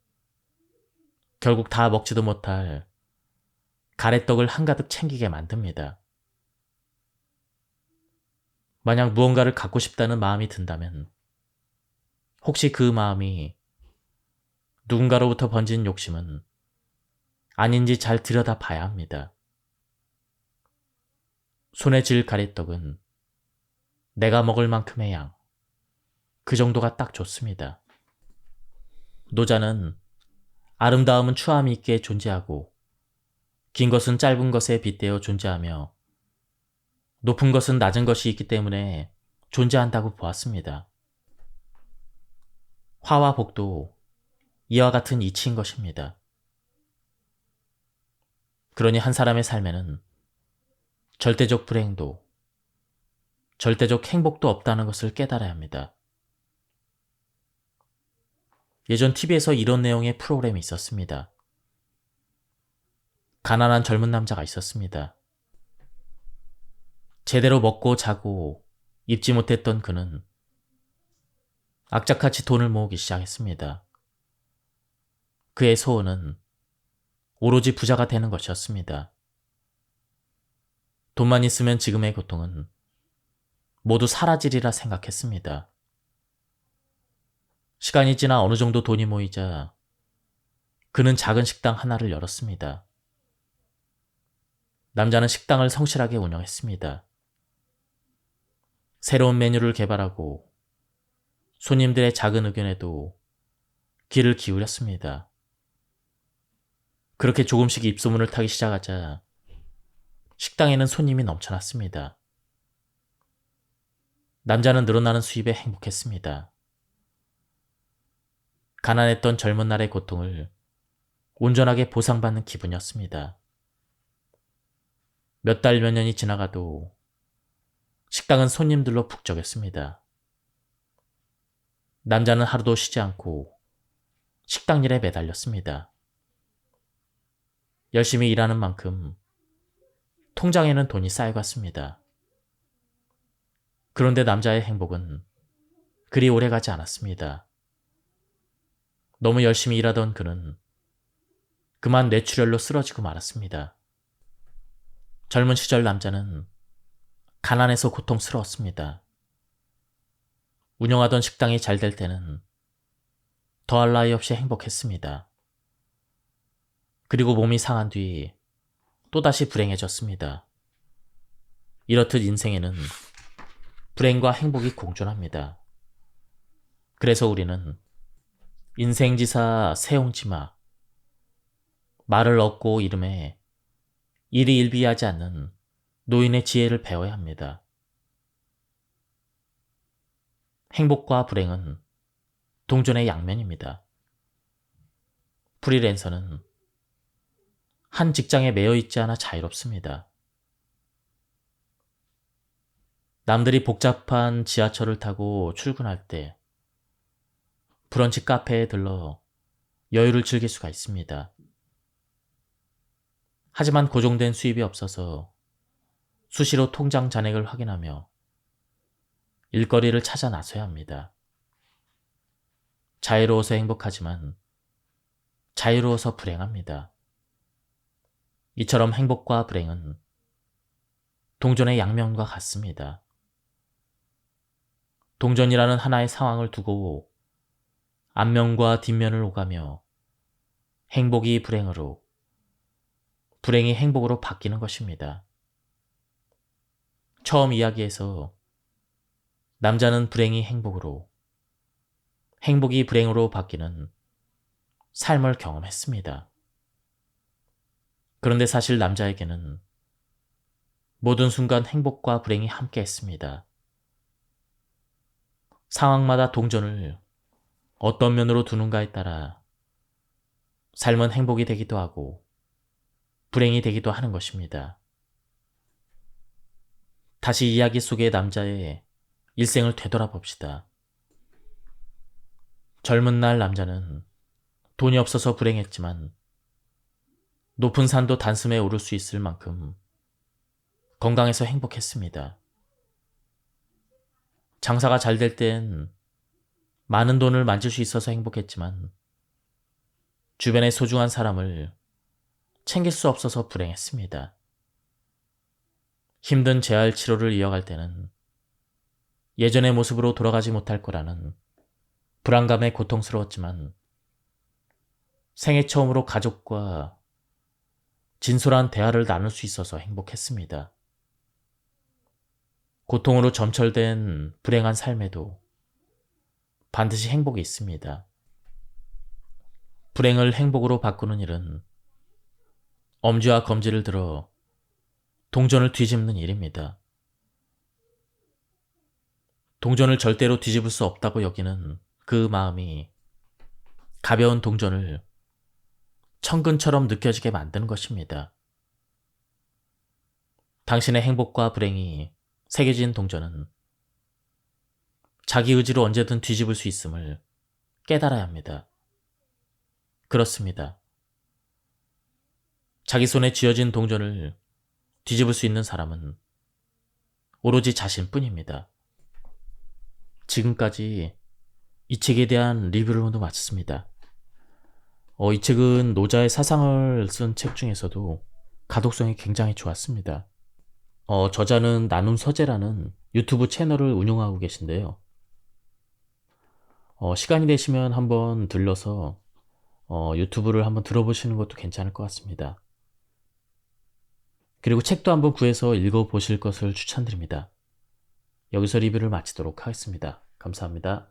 결국 다 먹지도 못할 가래떡을 한가득 챙기게 만듭니다. 만약 무언가를 갖고 싶다는 마음이 든다면 혹시 그 마음이 누군가로부터 번진 욕심은 아닌지 잘 들여다 봐야 합니다. 손에 쥘 가래떡은 내가 먹을 만큼의 양, 그 정도가 딱 좋습니다. 노자는 아름다움은 추함이 있게 존재하고 긴 것은 짧은 것에 빗대어 존재하며 높은 것은 낮은 것이 있기 때문에 존재한다고 보았습니다. 화와 복도 이와 같은 이치인 것입니다. 그러니 한 사람의 삶에는 절대적 불행도 절대적 행복도 없다는 것을 깨달아야 합니다. 예전 TV에서 이런 내용의 프로그램이 있었습니다. 가난한 젊은 남자가 있었습니다. 제대로 먹고 자고 입지 못했던 그는 악착같이 돈을 모으기 시작했습니다. 그의 소원은 오로지 부자가 되는 것이었습니다. 돈만 있으면 지금의 고통은 모두 사라지리라 생각했습니다. 시간이 지나 어느 정도 돈이 모이자 그는 작은 식당 하나를 열었습니다. 남자는 식당을 성실하게 운영했습니다. 새로운 메뉴를 개발하고 손님들의 작은 의견에도 귀를 기울였습니다. 그렇게 조금씩 입소문을 타기 시작하자 식당에는 손님이 넘쳐났습니다. 남자는 늘어나는 수입에 행복했습니다. 가난했던 젊은 날의 고통을 온전하게 보상받는 기분이었습니다. 몇 달 몇 년이 지나가도 식당은 손님들로 북적였습니다. 남자는 하루도 쉬지 않고 식당 일에 매달렸습니다. 열심히 일하는 만큼 통장에는 돈이 쌓여갔습니다. 그런데 남자의 행복은 그리 오래가지 않았습니다. 너무 열심히 일하던 그는 그만 뇌출혈로 쓰러지고 말았습니다. 젊은 시절 남자는 가난해서 고통스러웠습니다. 운영하던 식당이 잘 될 때는 더할 나위 없이 행복했습니다. 그리고 몸이 상한 뒤 또다시 불행해졌습니다. 이렇듯 인생에는 불행과 행복이 공존합니다. 그래서 우리는 인생지사 세용지마, 말을 얻고 이름에 일이 일비하지 않는 노인의 지혜를 배워야 합니다. 행복과 불행은 동전의 양면입니다. 프리랜서는 한 직장에 매여 있지 않아 자유롭습니다. 남들이 복잡한 지하철을 타고 출근할 때 브런치 카페에 들러 여유를 즐길 수가 있습니다. 하지만 고정된 수입이 없어서 수시로 통장 잔액을 확인하며 일거리를 찾아 나서야 합니다. 자유로워서 행복하지만 자유로워서 불행합니다. 이처럼 행복과 불행은 동전의 양면과 같습니다. 동전이라는 하나의 상황을 두고 앞면과 뒷면을 오가며 행복이 불행으로, 불행이 행복으로 바뀌는 것입니다. 처음 이야기에서 남자는 불행이 행복으로, 행복이 불행으로 바뀌는 삶을 경험했습니다. 그런데 사실 남자에게는 모든 순간 행복과 불행이 함께 했습니다. 상황마다 동전을 어떤 면으로 두는가에 따라 삶은 행복이 되기도 하고 불행이 되기도 하는 것입니다. 다시 이야기 속의 남자의 일생을 되돌아봅시다. 젊은 날 남자는 돈이 없어서 불행했지만 높은 산도 단숨에 오를 수 있을 만큼 건강해서 행복했습니다. 장사가 잘 될 땐 많은 돈을 만질 수 있어서 행복했지만 주변의 소중한 사람을 챙길 수 없어서 불행했습니다. 힘든 재활 치료를 이어갈 때는 예전의 모습으로 돌아가지 못할 거라는 불안감에 고통스러웠지만 생애 처음으로 가족과 진솔한 대화를 나눌 수 있어서 행복했습니다. 고통으로 점철된 불행한 삶에도 반드시 행복이 있습니다. 불행을 행복으로 바꾸는 일은 엄지와 검지를 들어 동전을 뒤집는 일입니다. 동전을 절대로 뒤집을 수 없다고 여기는 그 마음이 가벼운 동전을 천근처럼 느껴지게 만드는 것입니다. 당신의 행복과 불행이 새겨진 동전은 자기 의지로 언제든 뒤집을 수 있음을 깨달아야 합니다. 그렇습니다. 자기 손에 쥐어진 동전을 뒤집을 수 있는 사람은 오로지 자신뿐입니다. 지금까지 이 책에 대한 리뷰를 모두 마쳤습니다. 이 책은 노자의 사상을 쓴 책 중에서도 가독성이 굉장히 좋았습니다. 저자는 나눔 서재라는 유튜브 채널을 운영하고 계신데요. 시간이 되시면 한번 들러서 유튜브를 한번 들어보시는 것도 괜찮을 것 같습니다. 그리고 책도 한번 구해서 읽어보실 것을 추천드립니다. 여기서 리뷰를 마치도록 하겠습니다. 감사합니다.